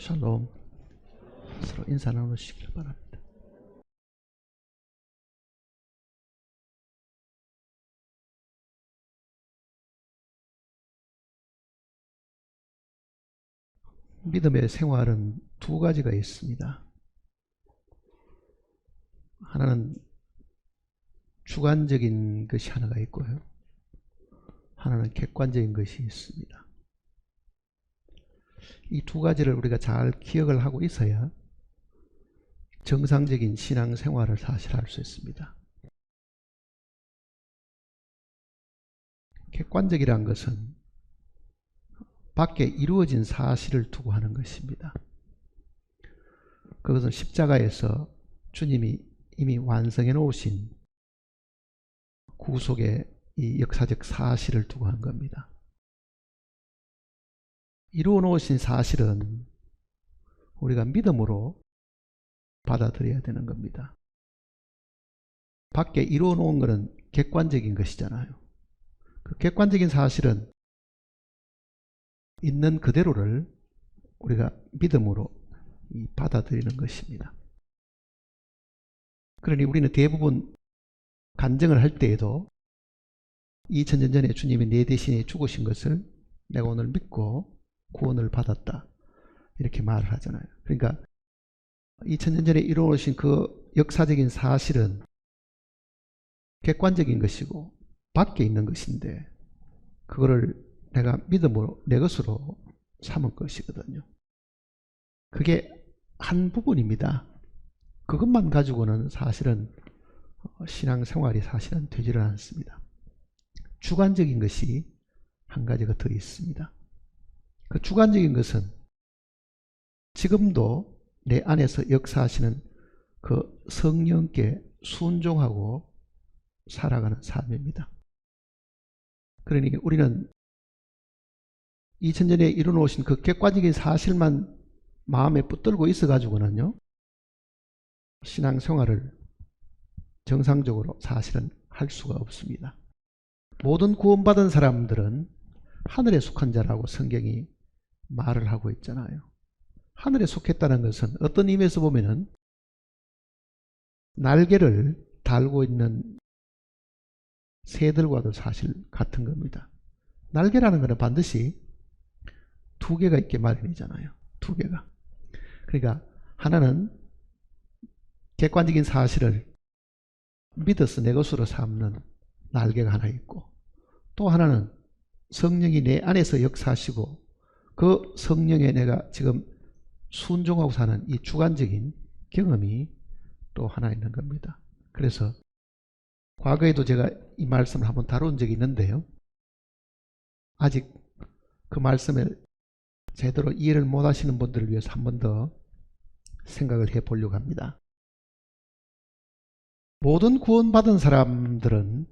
샬롬. 서로 인사 나누시길 바랍니다. 믿음의 생활은 두 가지가 있습니다. 하나는 주관적인 것이 하나가 있고요. 하나는 객관적인 것이 있습니다. 이 두 가지를 우리가 잘 기억을 하고 있어야 정상적인 신앙생활을 사실 할 수 있습니다. 객관적이란 것은 밖에 이루어진 사실을 두고 하는 것입니다. 그것은 십자가에서 주님이 이미 완성해 놓으신 구속의 이 역사적 사실을 두고 한 겁니다. 이루어 놓으신 사실은 우리가 믿음으로 받아들여야 되는 겁니다. 밖에 이루어 놓은 것은 객관적인 것이잖아요. 그 객관적인 사실은 있는 그대로를 우리가 믿음으로 받아들이는 것입니다. 그러니 우리는 대부분 간증을 할 때에도 2000년 전에 주님이 내 대신에 죽으신 것을 내가 오늘 믿고 구원을 받았다, 이렇게 말을 하잖아요. 그러니까 2000년 전에 이루어진 그 역사적인 사실은 객관적인 것이고 밖에 있는 것인데 그거를 내가 믿음으로 내 것으로 삼은 것이거든요. 그게 한 부분입니다. 그것만 가지고는 사실은 신앙생활이 사실은 되지를 않습니다. 주관적인 것이 한 가지가 더 있습니다. 그 주관적인 것은 지금도 내 안에서 역사하시는 그 성령께 순종하고 살아가는 삶입니다. 그러니 우리는 2000년에 이루어놓으신 그 객관적인 사실만 마음에 붙들고 있어가지고는요, 신앙생활을 정상적으로 사실은 할 수가 없습니다. 모든 구원받은 사람들은 하늘에 속한 자라고 성경이 말을 하고 있잖아요. 하늘에 속했다는 것은 어떤 의미에서 보면은 날개를 달고 있는 새들과도 사실 같은 겁니다. 날개라는 것은 반드시 두 개가 있게 마련이잖아요. 두 개가. 그러니까 하나는 객관적인 사실을 믿어서 내 것으로 삼는 날개가 하나 있고, 또 하나는 성령이 내 안에서 역사하시고 그 성령에 내가 지금 순종하고 사는 이 주관적인 경험이 또 하나 있는 겁니다. 그래서 과거에도 제가 이 말씀을 한번 다룬 적이 있는데요, 아직 그 말씀을 제대로 이해를 못 하시는 분들을 위해서 한 번 더 생각을 해 보려고 합니다. 모든 구원받은 사람들은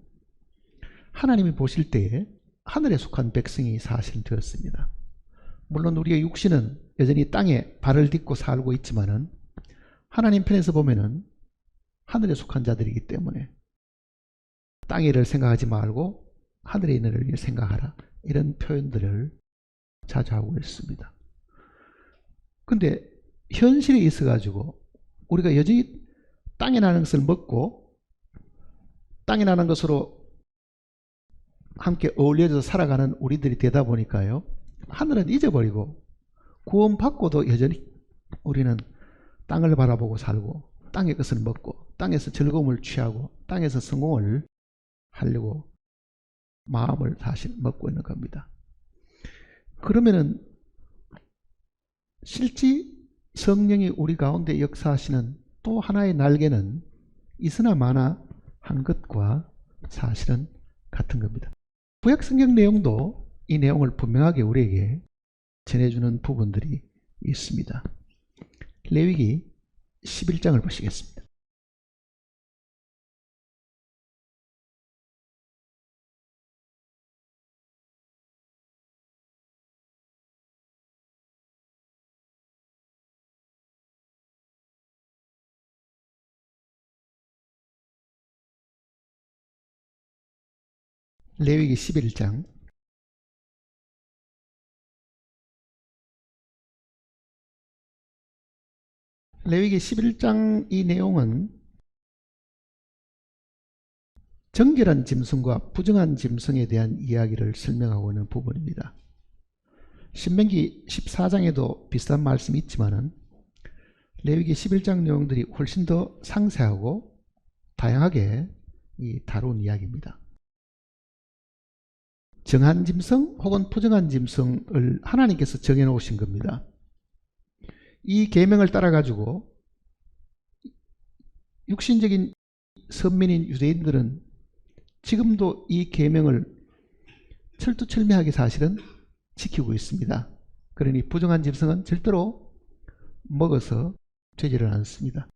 하나님이 보실 때에 하늘에 속한 백성이 사실 되었습니다. 물론 우리의 육신은 여전히 땅에 발을 딛고 살고 있지만은 하나님 편에서 보면은 하늘에 속한 자들이기 때문에 땅의 일을 생각하지 말고 하늘에 있는 일을 생각하라, 이런 표현들을 자주 하고 있습니다. 근데 현실에 있어 가지고 우리가 여전히 땅에 나는 것을 먹고 땅에 나는 것으로 함께 어울려서 살아가는 우리들이 되다 보니까요, 하늘은 잊어버리고 구원받고도 여전히 우리는 땅을 바라보고 살고 땅의 것을 먹고 땅에서 즐거움을 취하고 땅에서 성공을 하려고 마음을 사실 먹고 있는 겁니다. 그러면은 실제 성령이 우리 가운데 역사하시는 또 하나의 날개는 있으나 마나 한 것과 사실은 같은 겁니다. 구약 성경 내용도 이 내용을 분명하게 우리에게 전해주는 부분들이 있습니다. 레위기 11장을 보시겠습니다. 레위기 11장 레위기 11장 이 내용은 정결한 짐승과 부정한 짐승에 대한 이야기를 설명하고 있는 부분입니다. 신명기 14장에도 비슷한 말씀이 있지만은 레위기 11장 내용들이 훨씬 더 상세하고 다양하게 다룬 이야기입니다. 정한 짐승 혹은 부정한 짐승을 하나님께서 정해 놓으신 겁니다. 이 계명을 따라 가지고 육신적인 선민인 유대인들은 지금도 이 계명을 철두철미하게 사실은 지키고 있습니다. 그러니 부정한 짐승은 절대로 먹어서 되지를 않습니다.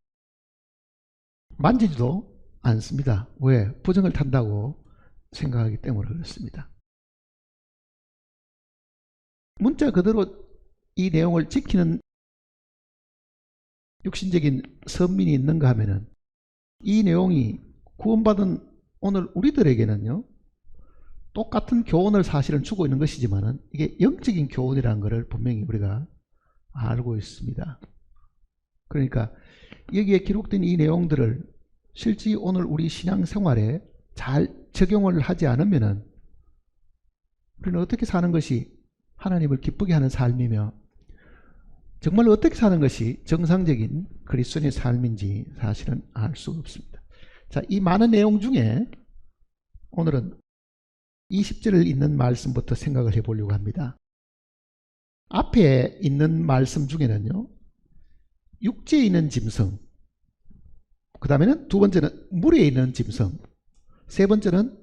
만지지도 않습니다. 왜? 부정을 탄다고 생각하기 때문에 그렇습니다. 문자 그대로 이 내용을 지키는 육신적인 선민이 있는가 하면은 이 내용이 구원받은 오늘 우리들에게는요 똑같은 교훈을 사실은 주고 있는 것이지만은 이게 영적인 교훈이라는 것을 분명히 우리가 알고 있습니다. 그러니까 여기에 기록된 이 내용들을 실제 오늘 우리 신앙생활에 잘 적용을 하지 않으면은 우리는 어떻게 사는 것이 하나님을 기쁘게 하는 삶이며 정말 어떻게 사는 것이 정상적인 그리스도인의 삶인지 사실은 알 수가 없습니다. 자, 이 많은 내용 중에 오늘은 20절을 있는 말씀부터 생각을 해보려고 합니다. 앞에 있는 말씀 중에는요 육지에 있는 짐승, 그 다음에는 두 번째는 물에 있는 짐승, 세 번째는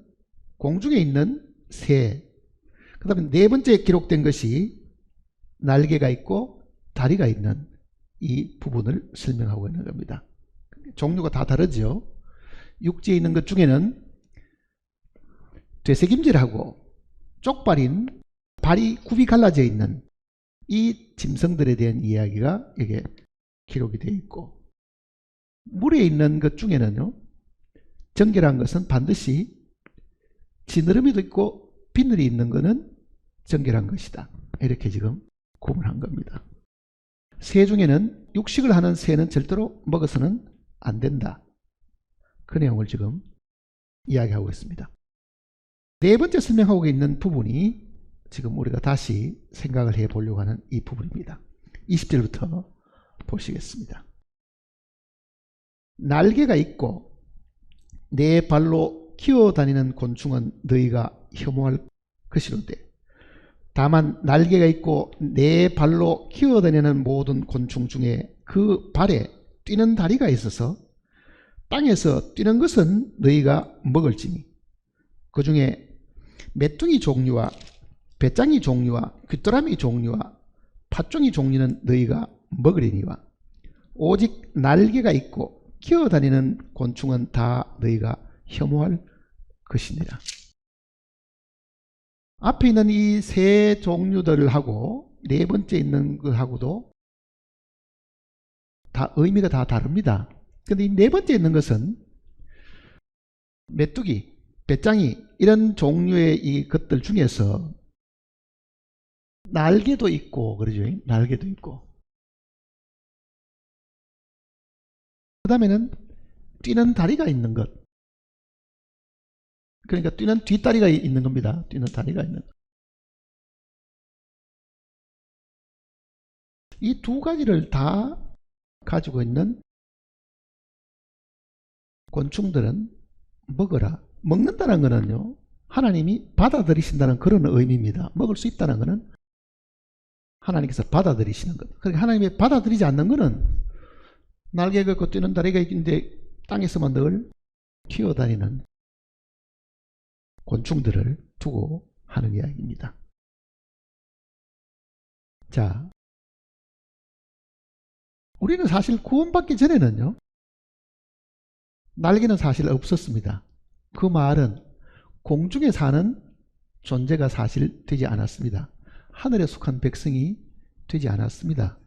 공중에 있는 새, 그 다음에 네 번째 기록된 것이 날개가 있고 다리가 있는 이 부분을 설명하고 있는 겁니다. 종류가 다 다르죠. 육지에 있는 것 중에는 되새김질하고 쪽발인 발이 굽이 갈라져 있는 이 짐승들에 대한 이야기가 여기에 기록이 되어 있고, 물에 있는 것 중에는요 정결한 것은 반드시 지느러미도 있고 비늘이 있는 것은 정결한 것이다, 이렇게 지금 구분한 겁니다. 새 중에는 육식을 하는 새는 절대로 먹어서는 안 된다, 그 내용을 지금 이야기하고 있습니다. 네 번째 설명하고 있는 부분이 지금 우리가 다시 생각을 해 보려고 하는 이 부분입니다. 20절부터 보시겠습니다. 날개가 있고 네 발로 기어다니는 곤충은 너희가 혐오할 것이로되 다만 날개가 있고 네 발로 기어다니는 모든 곤충 중에 그 발에 뛰는 다리가 있어서 땅에서 뛰는 것은 너희가 먹을지니 그 중에 메뚜기 종류와 배짱이 종류와 귀뚜라미 종류와 팥종이 종류는 너희가 먹으리니와 오직 날개가 있고 기어다니는 곤충은 다 너희가 혐오할 것이니라. 앞에 있는 이 세 종류들하고 네 번째 있는 것하고도 다 의미가 다 다릅니다. 그런데 이 네 번째 있는 것은 메뚜기, 배짱이 이런 종류의 이 것들 중에서 날개도 있고 그러죠. 날개도 있고 그 다음에는 뛰는 다리가 있는 것, 그러니까 뛰는 뒷다리가 있는 겁니다. 뛰는 다리가 있는 것. 이 두 가지를 다 가지고 있는 곤충들은 먹어라. 먹는다는 것은요 하나님이 받아들이신다는 그런 의미입니다. 먹을 수 있다는 것은 하나님께서 받아들이시는 것. 그러니까 하나님이 받아들이지 않는 것은 날개가 있고 뛰는 다리가 있는데 땅에서만 늘 기어다니는 곤충들을 두고 하는 이야기입니다. 자, 우리는 사실 구원받기 전에는요 날개는 사실 없었습니다. 그 말은 공중에 사는 존재가 사실 되지 않았습니다. 하늘에 속한 백성이 되지 않았습니다.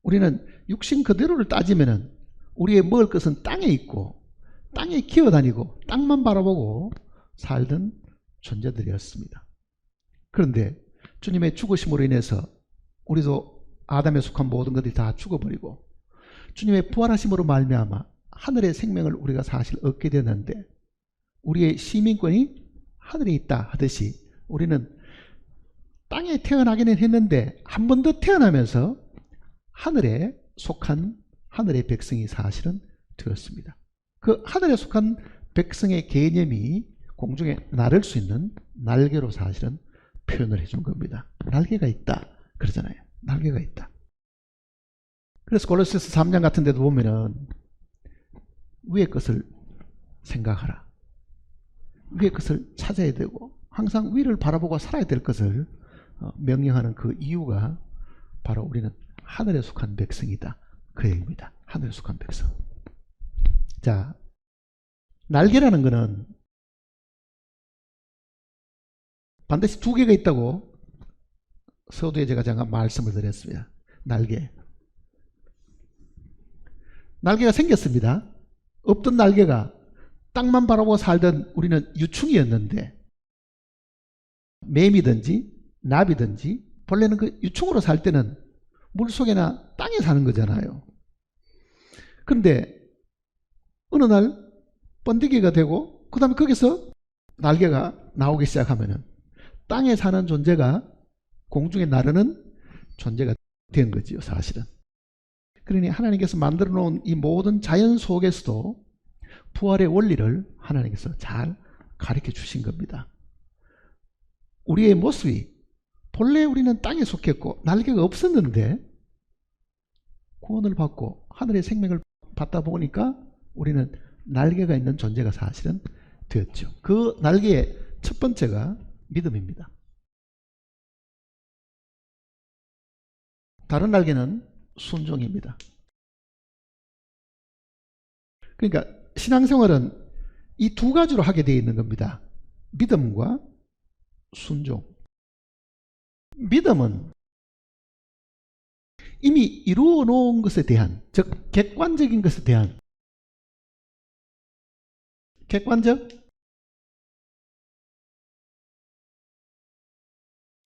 우리는 육신 그대로를 따지면은 우리의 먹을 것은 땅에 있고 땅에 기어다니고 땅만 바라보고 살던 존재들이었습니다. 그런데 주님의 죽으심으로 인해서 우리도 아담에 속한 모든 것들이 다 죽어버리고 주님의 부활하심으로 말미암아 하늘의 생명을 우리가 사실 얻게 되는데 우리의 시민권이 하늘에 있다 하듯이 우리는 땅에 태어나기는 했는데 한 번 더 태어나면서 하늘에 속한 하늘의 백성이 사실은 되었습니다. 그 하늘에 속한 백성의 개념이 공중에 날을 수 있는 날개로 사실은 표현을 해준 겁니다. 날개가 있다 그러잖아요. 날개가 있다. 그래서 골로새서 3장 같은 데도 보면은 위의 것을 생각하라. 위의 것을 찾아야 되고 항상 위를 바라보고 살아야 될 것을 명령하는 그 이유가 바로 우리는 하늘에 속한 백성이다. 그 얘기입니다. 하늘에 속한 백성. 자, 날개라는 것은 반드시 두 개가 있다고 서두에 제가 잠깐 말씀을 드렸습니다. 날개. 날개가 생겼습니다. 없던 날개가 땅만 바라보고 살던 우리는 유충이었는데 매미든지 나비든지 본래는 그 유충으로 살 때는 물속에나 땅에 사는 거잖아요. 그런데 어느 날 번데기가 되고 그 다음에 거기서 날개가 나오기 시작하면은 땅에 사는 존재가 공중에 나르는 존재가 된 거지요, 사실은. 그러니 하나님께서 만들어 놓은 이 모든 자연 속에서도 부활의 원리를 하나님께서 잘 가르쳐 주신 겁니다. 우리의 모습이 본래 우리는 땅에 속했고 날개가 없었는데 구원을 받고 하늘의 생명을 받다 보니까 우리는 날개가 있는 존재가 사실은 되었죠. 그 날개의 첫 번째가 믿음입니다. 다른 날개는 순종입니다. 그러니까 신앙생활은 이 두 가지로 하게 되어 있는 겁니다. 믿음과 순종. 믿음은 이미 이루어 놓은 것에 대한, 즉 객관적인 것에 대한, 객관적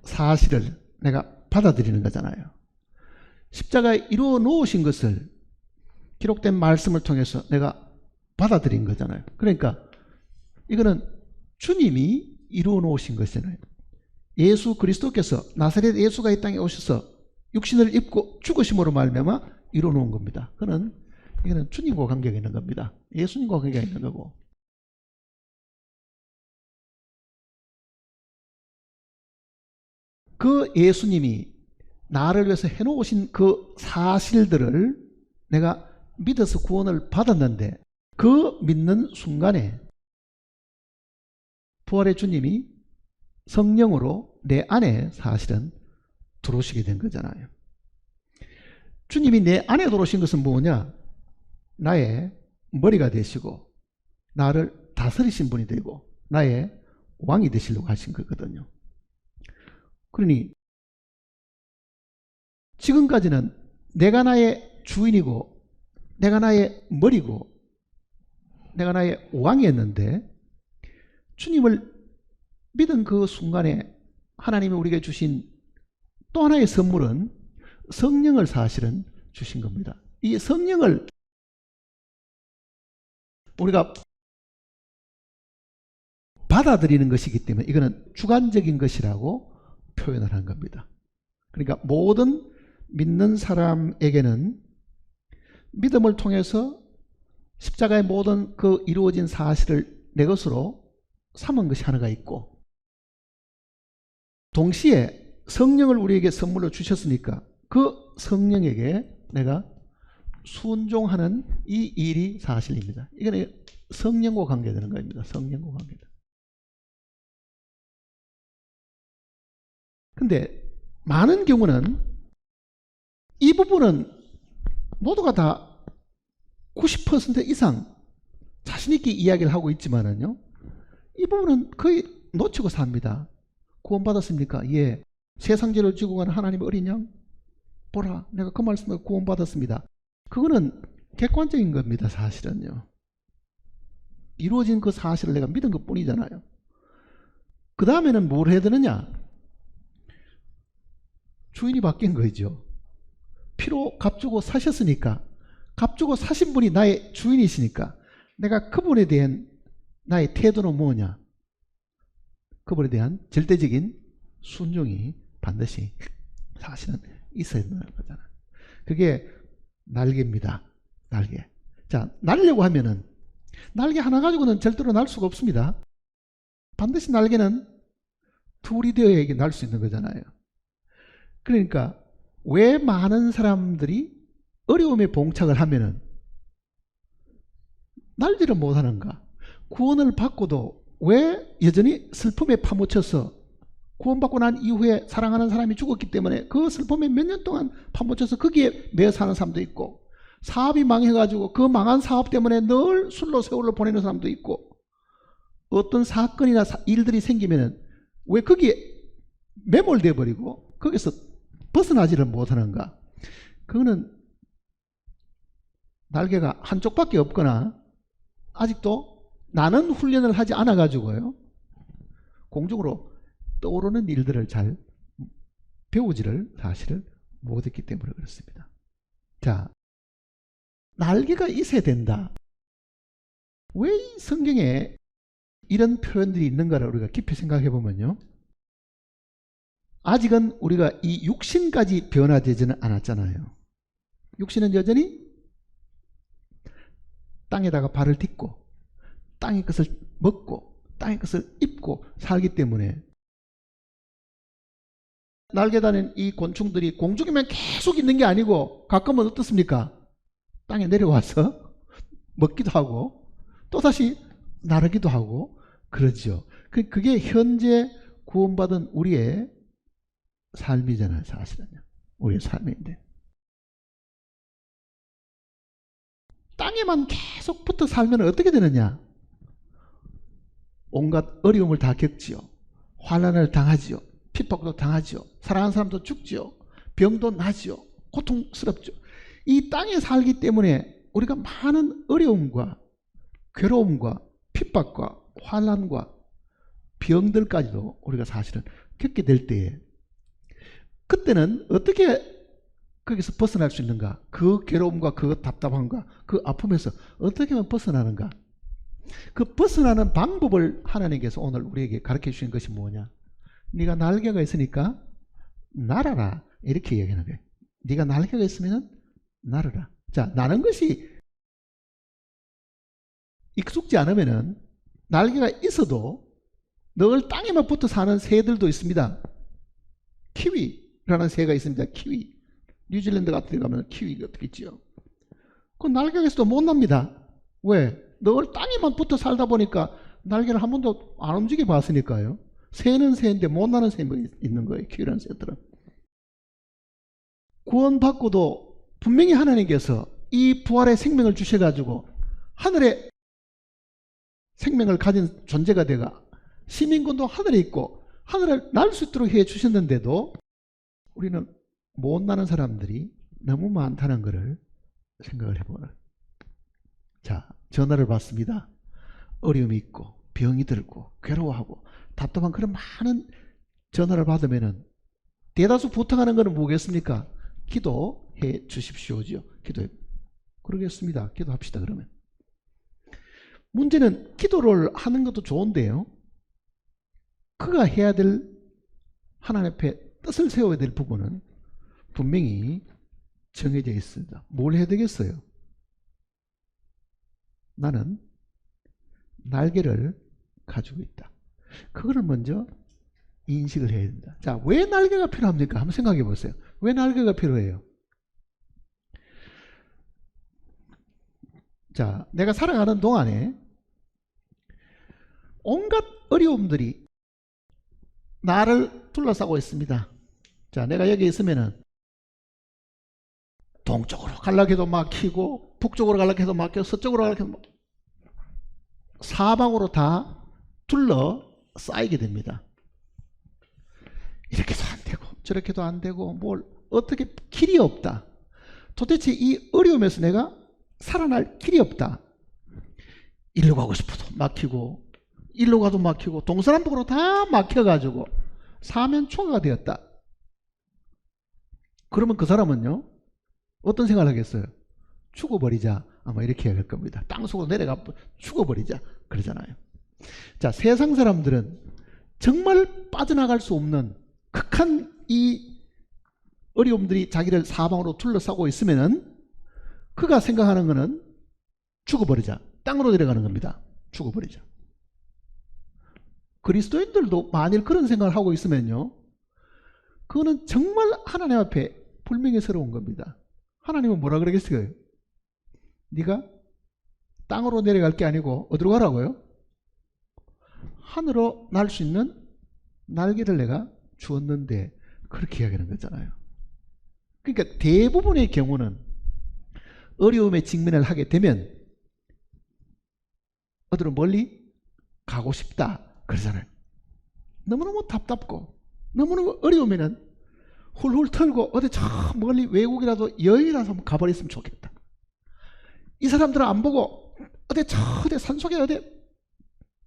사실을 내가 받아들이는 거잖아요. 십자가에 이루어 놓으신 것을 기록된 말씀을 통해서 내가 받아들인 거잖아요. 그러니까 이거는 주님이 이루어 놓으신 것이잖아요. 예수 그리스도께서 나사렛 예수가 이 땅에 오셔서 육신을 입고 죽으심으로 말미암아 이루어 놓은 겁니다. 이거는 주님과 관계가 있는 겁니다. 예수님과 관계가 있는 거고. 그 예수님이 나를 위해서 해놓으신 그 사실들을 내가 믿어서 구원을 받았는데 그 믿는 순간에 부활의 주님이 성령으로 내 안에 사실은 들어오시게 된 거잖아요. 주님이 내 안에 들어오신 것은 뭐냐? 나의 머리가 되시고 나를 다스리신 분이 되고 나의 왕이 되시려고 하신 거거든요. 그러니 지금까지는 내가 나의 주인이고 내가 나의 머리고 내가 나의 왕이었는데 주님을 믿은 그 순간에 하나님이 우리에게 주신 또 하나의 선물은 성령을 사실은 주신 겁니다. 이 성령을 우리가 받아들이는 것이기 때문에 이거는 주관적인 것이라고 표현을 한 겁니다. 그러니까 모든 믿는 사람에게는 믿음을 통해서 십자가의 모든 그 이루어진 사실을 내 것으로 삼은 것이 하나가 있고 동시에 성령을 우리에게 선물로 주셨으니까 그 성령에게 내가 순종하는 이 일이 사실입니다. 이거는 성령과 관계되는 겁니다. 성령과 관계다. 근데 많은 경우는 이 부분은 모두가 다 90% 이상 자신있게 이야기를 하고 있지만은요, 이 부분은 거의 놓치고 삽니다. 구원받았습니까? 예. 세상죄를 지고 가는 하나님의 어린 양? 보라, 내가 그 말씀을 구원받았습니다. 그거는 객관적인 겁니다, 사실은요. 이루어진 그 사실을 내가 믿은 것 뿐이잖아요. 그 다음에는 뭘 해야 되느냐? 주인이 바뀐 거죠. 피로 값주고 사셨으니까 값 주고 사신 분이 나의 주인이시니까 내가 그분에 대한 나의 태도는 뭐냐? 그분에 대한 절대적인 순종이 반드시 사실은 있어야 된다는 거잖아. 그게 날개입니다. 날개. 자, 날려고 하면은 날개 하나 가지고는 절대로 날 수가 없습니다. 반드시 날개는 둘이 되어야 날 수 있는 거잖아요. 그러니까 왜 많은 사람들이 어려움에 봉착을 하면은 날지를 못하는가? 구원을 받고도 왜 여전히 슬픔에 파묻혀서, 구원받고 난 이후에 사랑하는 사람이 죽었기 때문에 그 슬픔에 몇 년 동안 파묻혀서 거기에 매여 사는 사람도 있고, 사업이 망해가지고 그 망한 사업 때문에 늘 술로 세월을 보내는 사람도 있고, 어떤 사건이나 일들이 생기면은 왜 거기에 매몰돼 버리고 거기서 벗어나지를 못하는가? 그거는 날개가 한쪽밖에 없거나 아직도 나는 훈련을 하지 않아 가지고요, 공중으로 떠오르는 일들을 잘 배우지를 사실을 못했기 때문에 그렇습니다. 자, 날개가 있어야 된다. 왜 성경에 이런 표현들이 있는가를 우리가 깊이 생각해 보면요, 아직은 우리가 이 육신까지 변화되지는 않았잖아요. 육신은 여전히 땅에다가 발을 딛고 땅의 것을 먹고 땅의 것을 입고 살기 때문에 날개 다닌 이 곤충들이 공중에만 계속 있는 게 아니고 가끔은 어떻습니까? 땅에 내려와서 먹기도 하고 또다시 나르기도 하고 그러죠. 그게 현재 구원받은 우리의 삶이잖아요. 사실은요. 우리의 삶인데 땅에만 계속 붙어 살면 어떻게 되느냐? 온갖 어려움을 다 겪지요. 환난을 당하지요. 핍박도 당하지요. 사랑하는 사람도 죽지요. 병도 나지요. 고통스럽죠. 이 땅에 살기 때문에 우리가 많은 어려움과 괴로움과 핍박과 환난과 병들까지도 우리가 사실은 겪게 될 때에, 그때는 어떻게 거기서 벗어날 수 있는가? 그 괴로움과 그 답답함과 그 아픔에서 어떻게 하면 벗어나는가? 그 벗어나는 방법을 하나님께서 오늘 우리에게 가르쳐 주신 것이 뭐냐? 네가 날개가 있으니까 날아라, 이렇게 얘기하는 거예요. 네가 날개가 있으면 날아라. 자, 나는 것이 익숙지 않으면은 날개가 있어도 늘 땅에만 붙어 사는 새들도 있습니다. 키위라는 새가 있습니다. 키위. 뉴질랜드 같은 데 가면 키위가 어떻게 있죠? 그 날개가 있어도 못 납니다. 왜? 늘 땅에만 붙어 살다 보니까 날개를 한 번도 안 움직여 봤으니까요. 새는 새인데 못 나는 새가 있는 거예요. 키위라는 새들은. 구원받고도 분명히 하나님께서 이 부활의 생명을 주셔가지고 하늘에 생명을 가진 존재가 되가 시민권도 하늘에 있고 하늘을 날 수 있도록 해 주셨는데도 우리는 못 나는 사람들이 너무 많다는 것을 생각을 해보라. 자, 전화를 받습니다. 어려움이 있고 병이 들고 괴로워하고 답답한 그런 많은 전화를 받으면은 대다수 부탁하는 것은 뭐겠습니까? 기도해 주십시오지요. 기도해. 그러겠습니다. 기도합시다. 그러면 문제는 기도를 하는 것도 좋은데요, 그가 해야 될 하나님 앞에 뜻을 세워야 될 부분은 분명히 정해져 있습니다. 뭘 해야 되겠어요? 나는 날개를 가지고 있다. 그거를 먼저 인식을 해야 된다. 자, 왜 날개가 필요합니까? 한번 생각해 보세요. 왜 날개가 필요해요? 자, 내가 살아가는 동안에 온갖 어려움들이 나를 둘러싸고 있습니다. 자, 내가 여기 있으면은 동쪽으로 가려고 해도 막히고 북쪽으로 가려고 해도 막히고 서쪽으로 가려고 해도 사방으로 다 둘러싸이게 됩니다. 이렇게도 안 되고 저렇게도 안 되고 뭘 어떻게 길이 없다. 도대체 이 어려움에서 내가 살아날 길이 없다. 일로 가고 싶어도 막히고 일로 가도 막히고 동서남북으로 다 막혀가지고 사면초가가 되었다. 그러면 그 사람은요, 어떤 생각을 하겠어요? 죽어버리자. 아마 이렇게 할 겁니다. 땅속으로 내려가 죽어버리자. 그러잖아요. 자, 세상 사람들은 정말 빠져나갈 수 없는 극한 이 어려움들이 자기를 사방으로 둘러싸고 있으면은 그가 생각하는 거는 죽어버리자. 땅으로 내려가는 겁니다. 죽어버리자. 그리스도인들도 만일 그런 생각을 하고 있으면요, 그거는 정말 하나님 앞에 불명예스러운 겁니다. 하나님은 뭐라 그러겠어요? 네가 땅으로 내려갈 게 아니고 어디로 가라고요? 하늘로 날 수 있는 날개를 내가 주었는데, 그렇게 이야기하는 거잖아요. 그러니까 대부분의 경우는 어려움에 직면을 하게 되면 어디로 멀리 가고 싶다 그러잖아요. 너무너무 답답고 너무너무 어려우면은 훌훌 털고 어디 저 멀리 외국이라도 여행이라도 한번 가버렸으면 좋겠다. 이 사람들은 안 보고 어디 저 어디 산속에 어디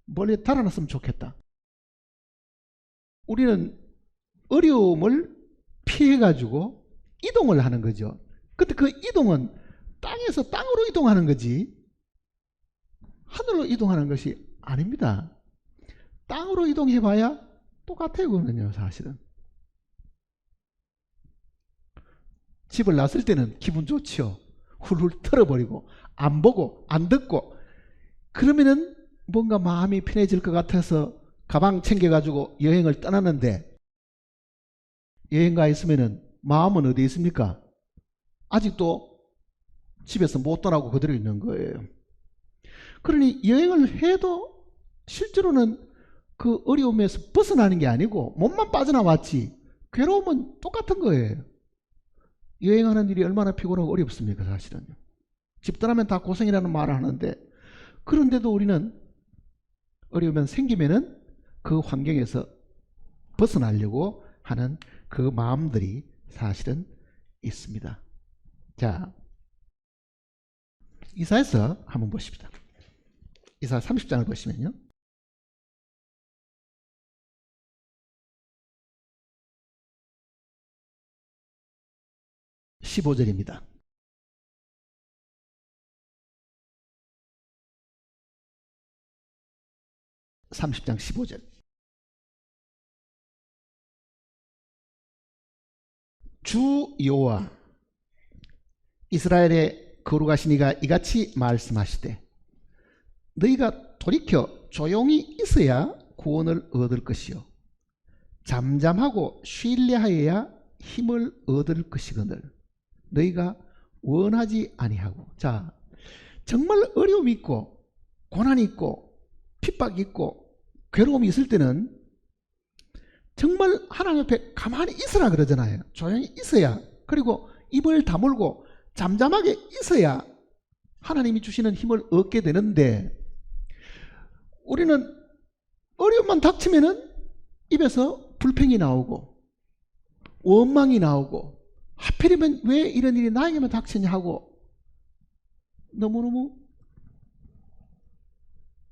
멀리 달아났으면 좋겠다. 우리는 어려움을 피해가지고 이동을 하는 거죠. 근데 그 이동은 땅에서 땅으로 이동하는 거지 하늘로 이동하는 것이 아닙니다. 땅으로 이동해봐야 똑같아요. 그거는요, 사실은. 집을 놨을 때는 기분 좋지요. 훌훌 털어버리고 안 보고 안 듣고 그러면은 뭔가 마음이 편해질 것 같아서 가방 챙겨가지고 여행을 떠나는데, 여행가 있으면은 마음은 어디 있습니까? 아직도 집에서 못 떠나고 그대로 있는 거예요. 그러니 여행을 해도 실제로는 그 어려움에서 벗어나는 게 아니고 몸만 빠져나왔지 괴로움은 똑같은 거예요. 여행하는 일이 얼마나 피곤하고 어렵습니까? 사실은요. 집 떠나면 다 고생이라는 말을 하는데, 그런데도 우리는 어려우면 생기면은 그 환경에서 벗어나려고 하는 그 마음들이 사실은 있습니다. 자, 이사야서 한번 보십시다. 이사야 30장을 보시면요, 15절입니다. 30장 15절. 주 여호와 이스라엘의 거룩하신 이가 이같이 말씀하시되, 너희가 돌이켜 조용히 있어야 구원을 얻을 것이요 잠잠하고 쉬려하여야 힘을 얻을 것이거늘 너희가 원하지 아니하고. 자, 정말 어려움이 있고 고난이 있고 핍박이 있고 괴로움이 있을 때는 정말 하나님 앞에 가만히 있으라 그러잖아요. 조용히 있어야, 그리고 입을 다물고 잠잠하게 있어야 하나님이 주시는 힘을 얻게 되는데, 우리는 어려움만 닥치면은 입에서 불평이 나오고 원망이 나오고 하필이면 왜 이런 일이 나에게만 닥치냐 하고 너무너무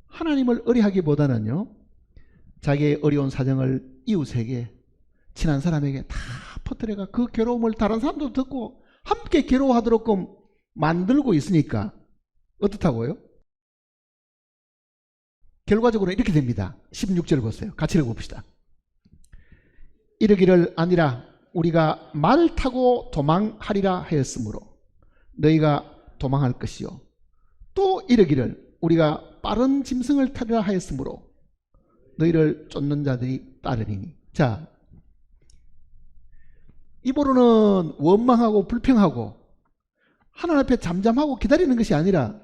하나님을 의뢰하기보다는요, 자기의 어려운 사정을 이웃에게, 친한 사람에게 다 퍼뜨려가 그 괴로움을 다른 사람도 듣고 함께 괴로워하도록끔 만들고 있으니까 어떻다고요? 결과적으로 이렇게 됩니다. 16절 보세요. 같이 읽어봅시다. 이르기를 아니라 우리가 말을 타고 도망하리라 하였으므로 너희가 도망할 것이요 또 이르기를 우리가 빠른 짐승을 타리라 하였으므로 너희를 쫓는 자들이 따르리니. 자, 입으로는 원망하고 불평하고 하나님 앞에 잠잠하고 기다리는 것이 아니라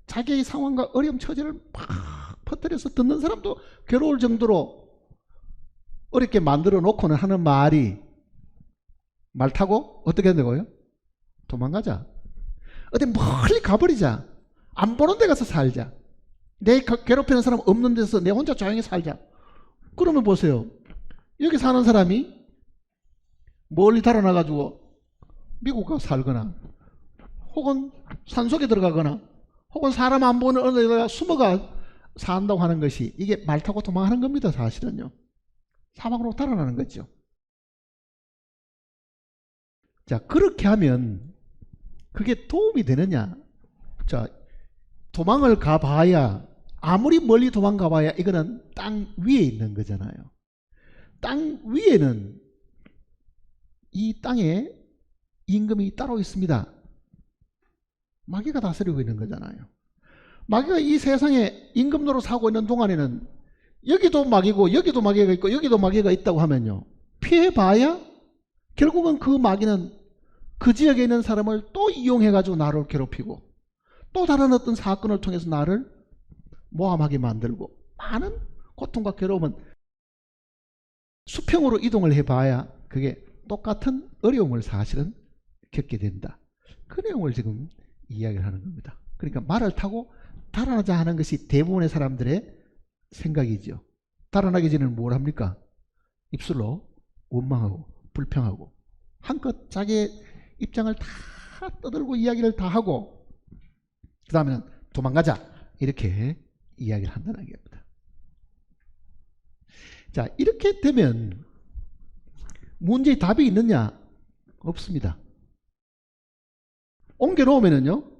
자기의 상황과 어려움 처지를 막 퍼뜨려서 듣는 사람도 괴로울 정도로 어렵게 만들어 놓고는 하는 말이, 말 타고 어떻게 한다고요? 도망가자. 어디 멀리 가버리자. 안 보는 데 가서 살자. 내 괴롭히는 사람 없는 데서 내 혼자 조용히 살자. 그러면 보세요. 여기 사는 사람이 멀리 달아나가지고 미국 가서 살거나 혹은 산속에 들어가거나 혹은 사람 안 보는 어느 데다가 숨어가 산다고 하는 것이, 이게 말 타고 도망하는 겁니다. 사실은요. 사방으로 달아나는 거죠. 자, 그렇게 하면 그게 도움이 되느냐? 자, 도망을 가봐야, 아무리 멀리 도망가봐야 이거는 땅 위에 있는 거잖아요. 땅 위에는 이 땅에 임금이 따로 있습니다. 마귀가 다스리고 있는 거잖아요. 마귀가 이 세상에 임금 노릇하고 있는 동안에는 여기도 마귀고 여기도 마귀가 있고 여기도 마귀가 있다고 하면요, 피해봐야 결국은 그 마귀는 그 지역에 있는 사람을 또 이용해가지고 나를 괴롭히고 또 다른 어떤 사건을 통해서 나를 모함하게 만들고 많은 고통과 괴로움은 수평으로 이동을 해봐야 그게 똑같은 어려움을 사실은 겪게 된다. 그 내용을 지금 이야기를 하는 겁니다. 그러니까 말을 타고 달아나자 하는 것이 대부분의 사람들의 생각이죠. 달아나기 전에는 뭘 합니까? 입술로 원망하고 불평하고 한껏 자기의 입장을 다 떠들고 이야기를 다 하고 그 다음에는 도망가자 이렇게 이야기를 한다는 겁니다. 자, 이렇게 되면 문제의 답이 있느냐? 없습니다. 옮겨놓으면은요,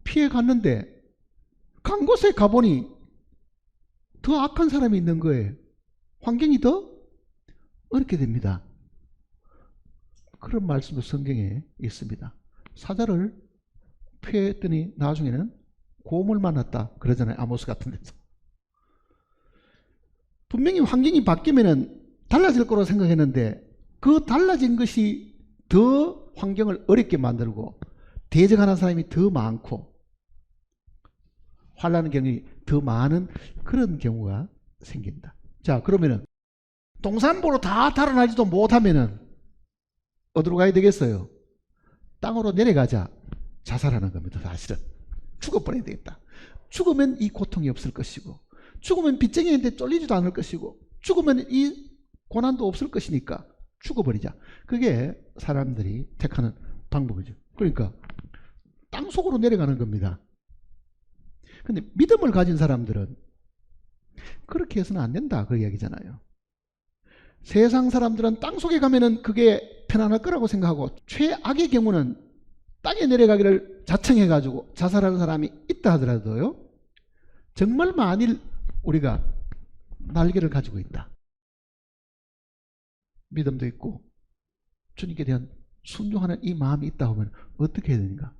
피해 갔는데 간 곳에 가보니 더 악한 사람이 있는 거예요. 환경이 더 어렵게 됩니다. 그런 말씀도 성경에 있습니다. 사자를 피했더니 나중에는 곰을 만났다 그러잖아요. 아모스 같은 데서. 분명히 환경이 바뀌면은 달라질 거라고 생각했는데 그 달라진 것이 더 환경을 어렵게 만들고 대적하는 사람이 더 많고 환난의 경우이 더 많은 그런 경우가 생긴다. 자, 그러면은 동산보로 다 달아나지도 못하면은 어디로 가야 되겠어요? 땅으로 내려가자. 자살하는 겁니다. 사실은 죽어버려야 되겠다. 죽으면 이 고통이 없을 것이고 죽으면 빚쟁이인데 쫄리지도 않을 것이고 죽으면 이 고난도 없을 것이니까 죽어버리자. 그게 사람들이 택하는 방법이죠. 그러니까 땅속으로 내려가는 겁니다. 근데 믿음을 가진 사람들은 그렇게 해서는 안 된다 그 이야기잖아요. 세상 사람들은 땅속에 가면은 그게 편안할 거라고 생각하고 최악의 경우는 땅에 내려가기를 자청해가지고 자살하는 사람이 있다 하더라도요, 정말 만일 우리가 날개를 가지고 있다, 믿음도 있고 주님께 대한 순종하는 이 마음이 있다 하면 어떻게 해야 되는가?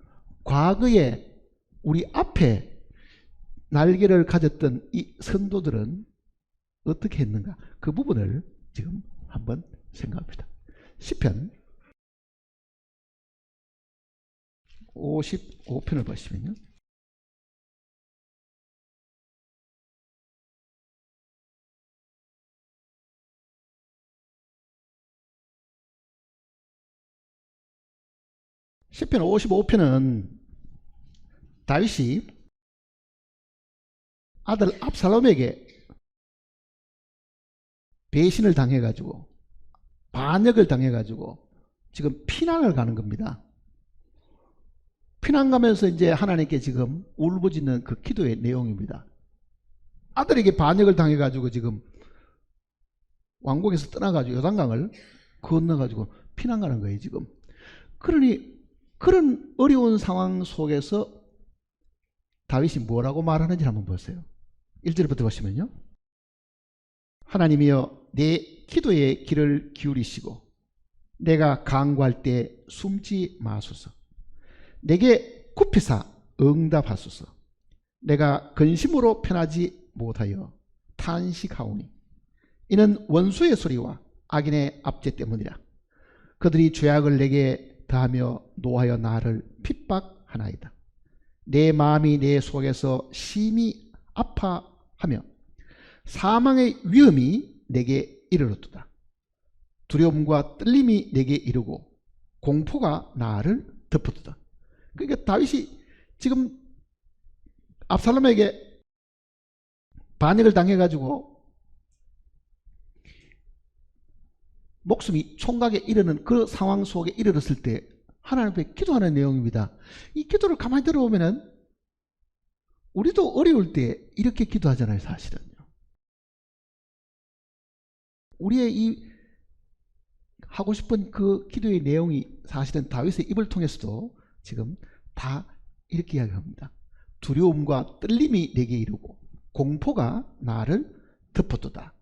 과거에 우리 앞에 날개를 가졌던 이 성도들은 어떻게 했는가? 그 부분을 지금 한번 생각합니다. 시편 55편을 보시면요, 시편 55편은 다윗이 아들 압살롬에게 배신을 당해가지고 반역을 당해가지고 지금 피난을 가는 겁니다. 피난 가면서 이제 하나님께 지금 울부짖는 그 기도의 내용입니다. 아들에게 반역을 당해가지고 지금 왕궁에서 떠나가지고 요단강을 건너가지고 피난 가는 거예요 지금. 그러니 그런 어려운 상황 속에서 다윗이 뭐라고 말하는지 한번 보세요. 1절부터 보시면요, 하나님이여 내 기도에 귀를 기울이시고 내가 간구할 때 숨지 마소서. 내게 굽히사 응답하소서. 내가 근심으로 편하지 못하여 탄식하오니 이는 원수의 소리와 악인의 압제 때문이라. 그들이 죄악을 내게 더하며 노하여 나를 핍박하나이다. 내 마음이 내 속에서 심히 아파하며 사망의 위험이 내게 이르렀도다. 두려움과 떨림이 내게 이르고 공포가 나를 덮었도다. 그러니까 다윗이 지금 압살롬에게 반역을 당해가지고 목숨이 총각에 이르는 그 상황 속에 이르렀을 때 하나님 앞에 기도하는 내용입니다. 이 기도를 가만히 들어보면은 우리도 어려울 때 이렇게 기도하잖아요. 사실은요, 우리의 이 하고 싶은 그 기도의 내용이 사실은 다윗의 입을 통해서도 지금 다 이렇게 이야기합니다. 두려움과 떨림이 내게 이르고 공포가 나를 덮어두다.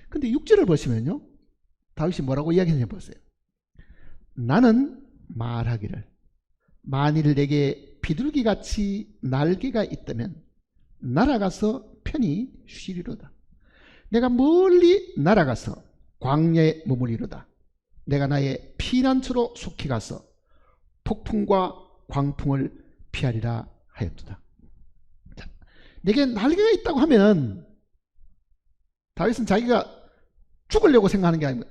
근데 6절을 보시면요, 다윗이 뭐라고 이야기하냐 보세요. 나는 말하기를 만일 내게 비둘기같이 날개가 있다면 날아가서 편히 쉬리로다. 내가 멀리 날아가서 광야에 머무리로다. 내가 나의 피난처로 속히 가서 폭풍과 광풍을 피하리라 하였도다. 자, 내게 날개가 있다고 하면 다윗은 자기가 죽으려고 생각하는 게 아니고,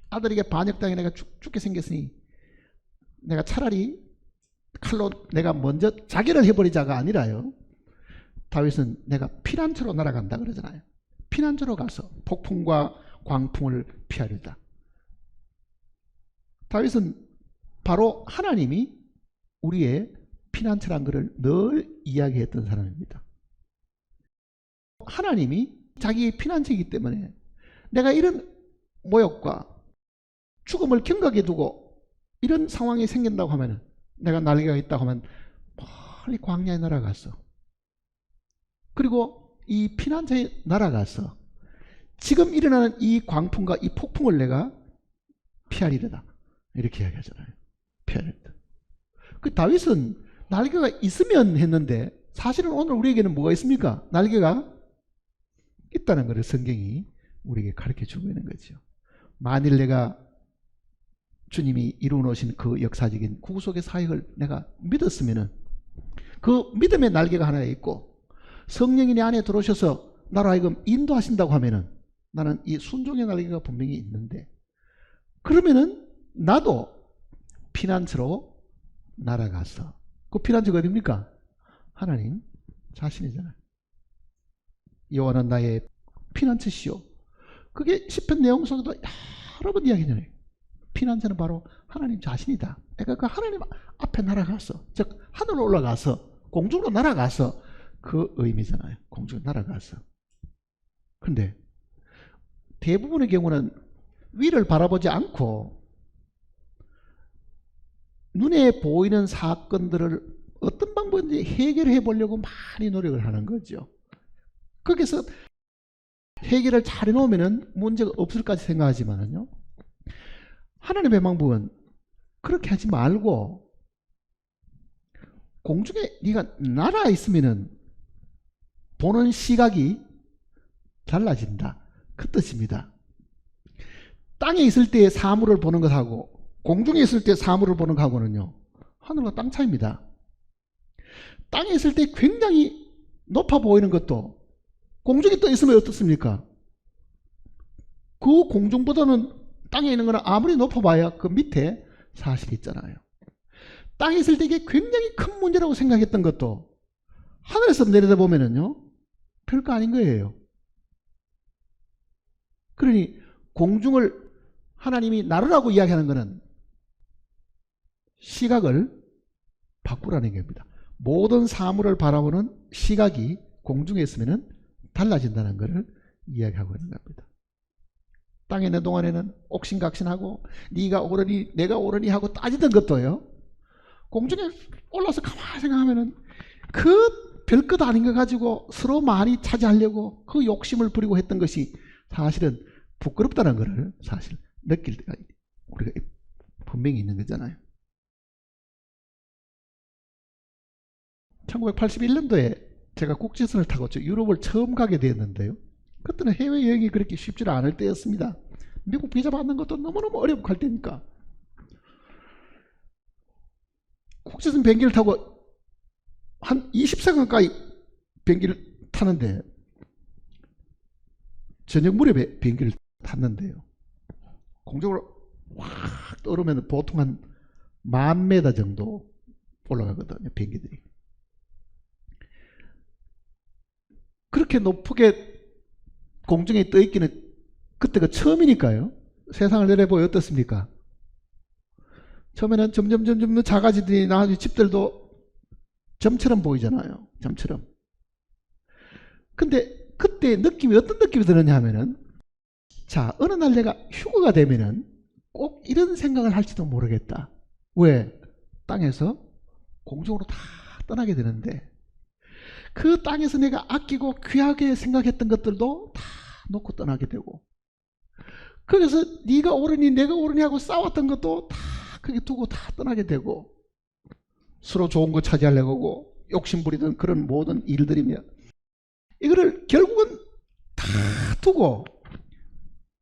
아들에게 반역당해 내가 죽게 생겼으니 내가 차라리 칼로 내가 먼저 자결을 해버리자가 아니라요, 다윗은 내가 피난처로 날아간다 그러잖아요. 피난처로 가서 폭풍과 광풍을 피하리다. 다윗은 바로 하나님이 우리의 피난처란 것을 늘 이야기했던 사람입니다. 하나님이 자기의 피난처이기 때문에 내가 이런 모욕과 죽음을 경각에 두고 이런 상황이 생긴다고 하면, 내가 날개가 있다고 하면 멀리 광야에 날아가서, 그리고 이 피난처에 날아가서 지금 일어나는 이 광풍과 이 폭풍을 내가 피하리로다, 이렇게 이야기하잖아요. 피하리로다. 그 다윗은 날개가 있으면 했는데, 사실은 오늘 우리에게는 뭐가 있습니까? 날개가 있다는 것을 성경이 우리에게 가르쳐 주고 있는 거죠. 만일 내가 주님이 이루어 놓으신 그 역사적인 구속의 사역을 내가 믿었으면은, 그 믿음의 날개가 하나 있고 성령이 내 안에 들어오셔서 나로 하여금 인도하신다고 하면은, 나는 이 순종의 날개가 분명히 있는데, 그러면은 나도 피난처로 날아가서, 그 피난처가 어디입니까? 하나님 자신이잖아요. 여호와는 나의 피난처시오. 그게 시편 내용 속에도 여러 번 이야기잖아요. 피난처는 바로 하나님 자신이다. 그러니까 그 하나님 앞에 날아가서, 즉 하늘로 올라가서 공중으로 날아가서, 그 의미잖아요. 공중으로 날아가서. 근데 대부분의 경우는 위를 바라보지 않고 눈에 보이는 사건들을 어떤 방법인지 해결해 보려고 많이 노력을 하는 거죠. 거기서 해결을 잘 해놓으면 문제가 없을까 생각하지만요, 하나님의 방법은 그렇게 하지 말고 공중에 네가 날아 있으면은 보는 시각이 달라진다, 그 뜻입니다. 땅에 있을 때 사물을 보는 것하고 공중에 있을 때 사물을 보는 것하고는요, 하늘과 땅 차이입니다. 땅에 있을 때 굉장히 높아 보이는 것도 공중에 떠 있으면 어떻습니까? 그 공중보다는 땅에 있는 거는 아무리 높아 봐야 그 밑에 사실이 있잖아요. 땅에 있을 때 이게 굉장히 큰 문제라고 생각했던 것도 하늘에서 내려다보면은요, 별거 아닌 거예요. 그러니 공중을 하나님이 나르라고 이야기하는 것은 시각을 바꾸라는 겁니다. 모든 사물을 바라보는 시각이 공중에 있으면 달라진다는 것을 이야기하고 있는 겁니다. 땅에 있는 동안에는 옥신각신하고 네가 옳으니 내가 옳으니 하고 따지던 것도요, 공중에 올라서 가만히 생각하면은 그 별것 아닌 거 가지고 서로 많이 차지하려고 그 욕심을 부리고 했던 것이 사실은 부끄럽다는 것을 사실 느낄 때가 우리가 분명히 있는 거잖아요. 1981년도에 제가 국제선을 타고 유럽을 처음 가게 되었는데요, 그때는 해외여행이 그렇게 쉽지 않을 때였습니다. 미국 비자 받는 것도 너무너무 어렵고 할 때니까 국제선 비행기를 타고 한 20시간 가까이 비행기를 타는데, 저녁 무렵에 비행기를 탔는데요, 공중으로 확 떠오르면 보통 한 10,000m 정도 올라가거든요, 비행기들이. 그렇게 높게 공중에 떠 있기는 그때가 처음이니까요. 세상을 내려보여 어떻습니까? 처음에는 점점 작아지더니 나중에 집들도 점처럼 보이잖아요. 점처럼. 근데 그때 느낌이 어떤 느낌이 드느냐 하면은, 자, 어느 날 내가 휴가가 되면은 꼭 이런 생각을 할지도 모르겠다. 왜? 땅에서 공중으로 다 떠나게 되는데 그 땅에서 내가 아끼고 귀하게 생각했던 것들도 다 놓고 떠나게 되고 거기서 네가 옳으니 내가 옳으니 하고 싸웠던 것도 다 거기 두고 다 떠나게 되고 서로 좋은 거 차지하려고 하고 욕심 부리던 그런 모든 일들이며 이거를 결국은 다 두고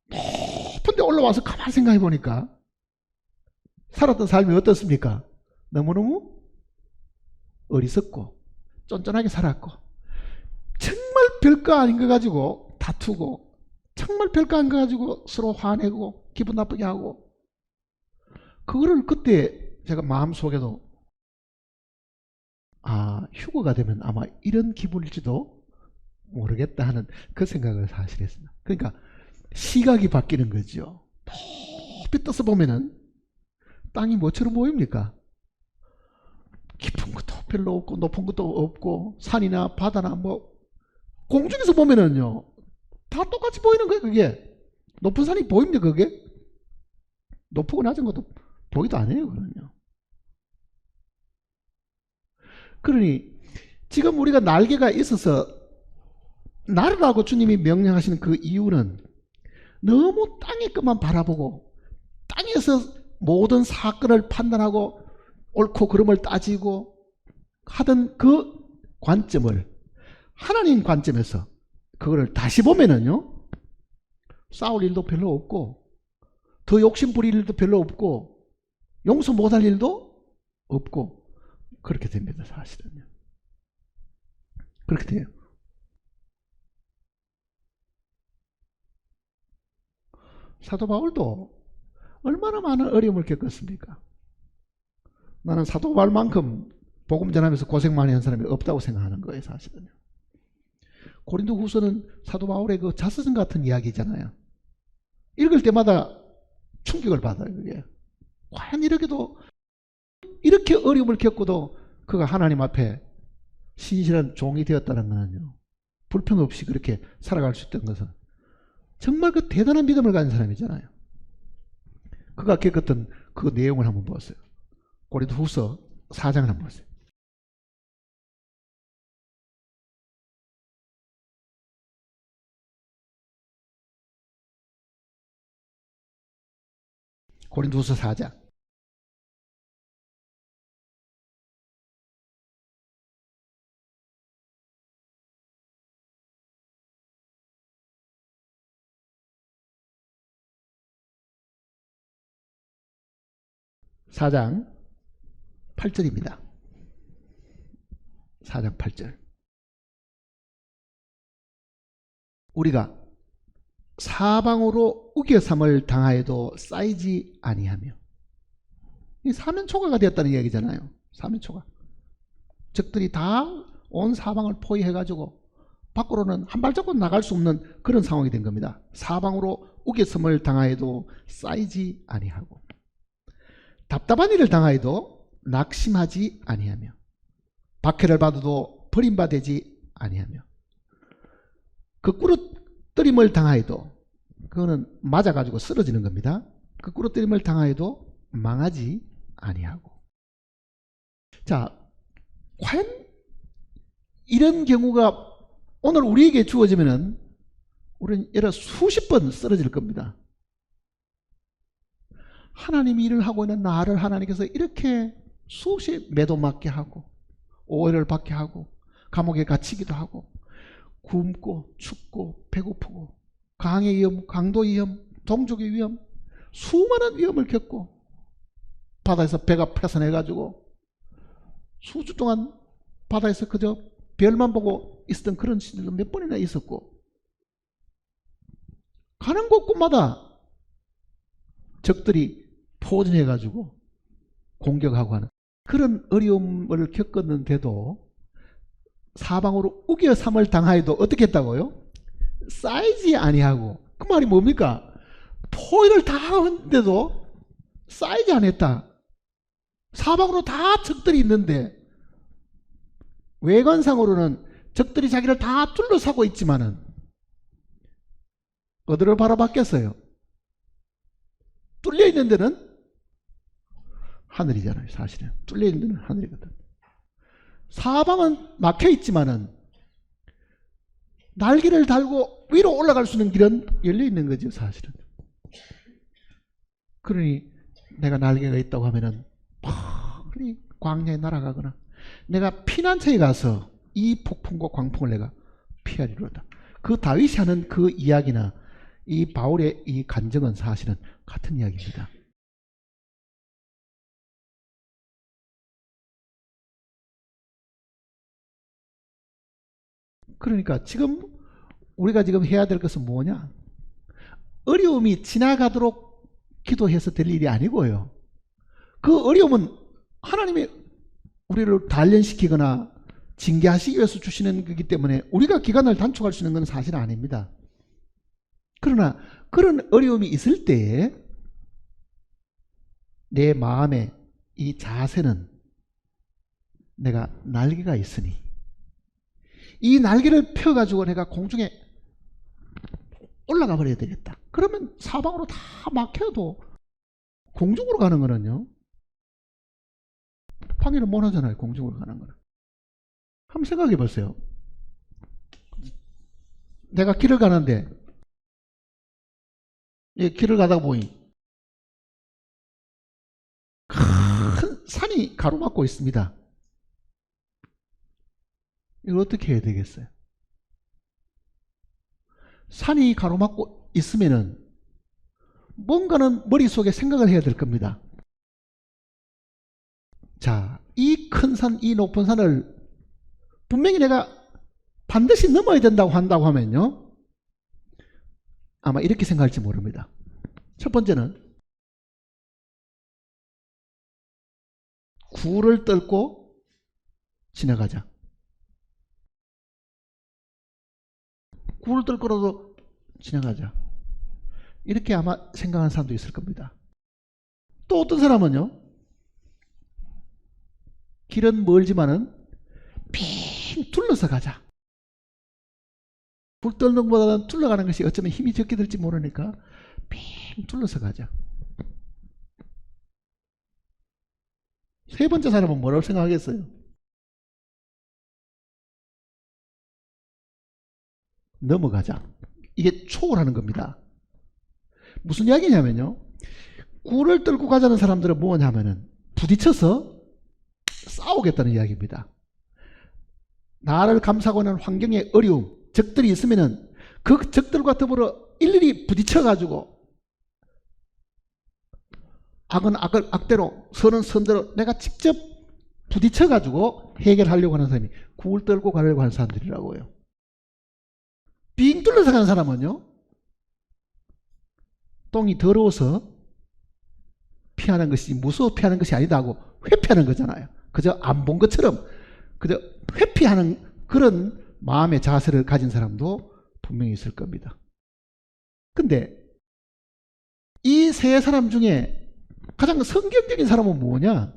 높은 데 올라와서 가만히 생각해 보니까 살았던 삶이 어떻습니까? 너무너무 어리석고 쫀쫀하게 살았고 정말 별거 아닌 거 가지고 다투고 정말 별거 아닌 거 가지고 서로 화내고 기분 나쁘게 하고 그거를 그때 제가 마음속에도 휴거가 되면 아마 이런 기분일지도 모르겠다 하는 그 생각을 사실 했습니다. 그러니까 시각이 바뀌는 거죠. 높이 떠서 보면은 땅이 뭐처럼 보입니까? 깊은 것도 별로 없고 높은 것도 없고 산이나 바다나 뭐 공중에서 보면은요 다 똑같이 보이는 거예요. 그게 높은 산이 보입니까? 그게 높고 낮은 것도 보기도 안 해요. 그러면요. 그러니 지금 우리가 날개가 있어서 날으라고 주님이 명령하시는 그 이유는 너무 땅의 것만 바라보고 땅에서 모든 사건을 판단하고 옳고 그름을 따지고 하던 그 관점을 하나님 관점에서 그거를 다시 보면은요 싸울 일도 별로 없고 더 욕심 부릴 일도 별로 없고 용서 못할 일도 없고 그렇게 됩니다. 사실은요. 그렇게 돼요. 사도 바울도 얼마나 많은 어려움을 겪었습니까? 나는 사도 바울만큼 복음 전하면서 고생 많이 한 사람이 없다고 생각하는 거예요. 사실은요. 고린도 후서는 사도 바울의 그 자서전 같은 이야기잖아요. 읽을 때마다 충격을 받아요. 그게. 과연 이렇게 어려움을 겪고도 그가 하나님 앞에 신실한 종이 되었다는 거는요. 불평 없이 그렇게 살아갈 수 있던 것은 정말 그 대단한 믿음을 가진 사람이잖아요. 그가 겪었던 그 내용을 한번 보세요. 고린도 후서 4장을 한번 보세요. 고린도 후서 4장. 사장 8절입니다. 4장 8절. 우리가 사방으로 우겨삼을 당하여도 쌓이지 아니하며 이 사면초가가 되었다는 이야기잖아요. 사면초가. 적들이 다 온 사방을 포위해가지고 밖으로는 한 발자국 나갈 수 없는 그런 상황이 된 겁니다. 사방으로 우겨섬을 당하여도 쌓이지 아니하고 답답한 일을 당하여도 낙심하지 아니하며 박해를 받아도 버림받지 아니하며 거꾸로뜨림을 당하여도 그거는 맞아가지고 쓰러지는 겁니다. 거꾸로뜨림을 당하여도 망하지 아니하고. 자, 과연 이런 경우가 오늘 우리에게 주어지면은 우리는 여러 수십 번 쓰러질 겁니다. 하나님이 일을 하고 있는 나를 하나님께서 이렇게 수없이 매도 맞게 하고 오해를 받게 하고 감옥에 갇히기도 하고 굶고 춥고 배고프고 강의 위험, 강도 위험, 동족의 위험 수많은 위험을 겪고 바다에서 배가 패선해가지고 수주 동안 바다에서 그저 별만 보고 있었던 그런 시절도 몇 번이나 있었고 가는 곳곳마다 적들이 포진해가지고 공격하고 하는 그런 어려움을 겪었는데도 사방으로 우겨삼을 당하여도 어떻게 했다고요? 쌓이지 아니하고. 그 말이 뭡니까? 포위를 다 하는데도 쌓이지 않았다. 사방으로 다 적들이 있는데 외관상으로는 적들이 자기를 다 둘러싸고 있지만은 어디를 바라봤겠어요? 뚫려 있는 데는 하늘이잖아요. 사실은 뚫려 있는 데는 하늘이거든. 사방은 막혀 있지만은 날개를 달고 위로 올라갈 수 있는 길은 열려 있는 거죠. 사실은. 그러니 내가 날개가 있다고 하면은 빨리 광야에 날아가거나 내가 피난처에 가서 이 폭풍과 광풍을 내가 피하리로다. 그 다윗이 하는 그 이야기나 이 바울의 이 간증은 사실은 같은 이야기입니다. 그러니까 지금 우리가 지금 해야 될 것은 뭐냐? 어려움이 지나가도록 기도해서 될 일이 아니고요. 그 어려움은 하나님이 우리를 단련시키거나 징계하시기 위해서 주시는 거기 때문에 우리가 기간을 단축할 수 있는 건 사실 아닙니다. 그러나 그런 어려움이 있을 때에 내 마음의 이 자세는 내가 날개가 있으니 이 날개를 펴가지고 내가 공중에 올라가 버려야 되겠다. 그러면 사방으로 다 막혀도 공중으로 가는 거는요. 방해를 못 하잖아요. 공중으로 가는 거는. 한번 생각해 보세요. 내가 길을 가는데 길을 가다 보니 큰 산이 가로막고 있습니다. 이거 어떻게 해야 되겠어요? 산이 가로막고 있으면은 뭔가는 머릿속에 생각을 해야 될 겁니다. 자, 이 큰 산, 이 높은 산을 분명히 내가 반드시 넘어야 된다고 한다고 하면요. 아마 이렇게 생각할지 모릅니다. 첫 번째는 굴을 뚫고 지나가자. 굴을 뚫고라도 지나가자. 이렇게 아마 생각하는 사람도 있을 겁니다. 또 어떤 사람은요. 길은 멀지만은 빙 둘러서 가자. 굴 뚫는 것보다는 둘러가는 것이 어쩌면 힘이 적게 들지 모르니까 빙 둘러서 가자. 세 번째 사람은 뭐라고 생각하겠어요? 넘어가자. 이게 초월하는 겁니다. 무슨 이야기냐면요. 굴을 뚫고 가자는 사람들은 뭐냐면은 부딪혀서 싸우겠다는 이야기입니다. 나를 감싸고 있는 환경의 어려움, 적들이 있으면은 그 적들과 더불어 일일이 부딪혀가지고 악은 악대로, 선은 선대로 내가 직접 부딪혀가지고 해결하려고 하는 사람이 굴 뚫고 가려고 하는 사람들이라고요. 빙 뚫려서 가는 사람은요. 똥이 더러워서 피하는 것이 무서워 피하는 것이 아니다 하고 회피하는 거잖아요. 그저 안 본 것처럼 그저 회피하는 그런 마음의 자세를 가진 사람도 분명히 있을 겁니다. 근데 이 세 사람 중에 가장 성경적인 사람은 뭐냐?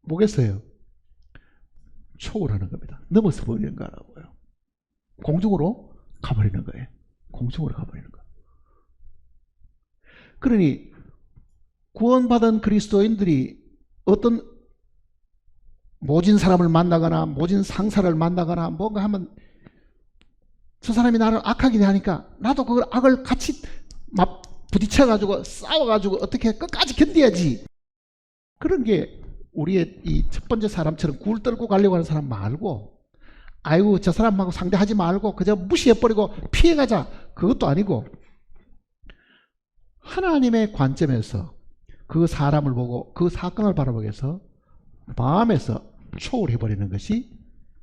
뭐겠어요? 초월하는 겁니다. 넘어서 버리는 거라고요. 공중으로 가버리는 거예요. 공중으로 가버리는 거. 그러니 구원받은 그리스도인들이 어떤 모진 사람을 만나거나 모진 상사를 만나거나 뭔가 하면 저 사람이 나를 악하게 대하니까 나도 그걸 악을 같이 부딪혀가지고 싸워가지고 어떻게 끝까지 견뎌야지. 그런 게 우리의 이 첫 번째 사람처럼 굴 떨고 가려고 하는 사람 말고 아이고 저 사람하고 상대하지 말고 그저 무시해버리고 피해가자. 그것도 아니고 하나님의 관점에서 그 사람을 보고 그 사건을 바라보기 위해서 마음에서 초월해버리는 것이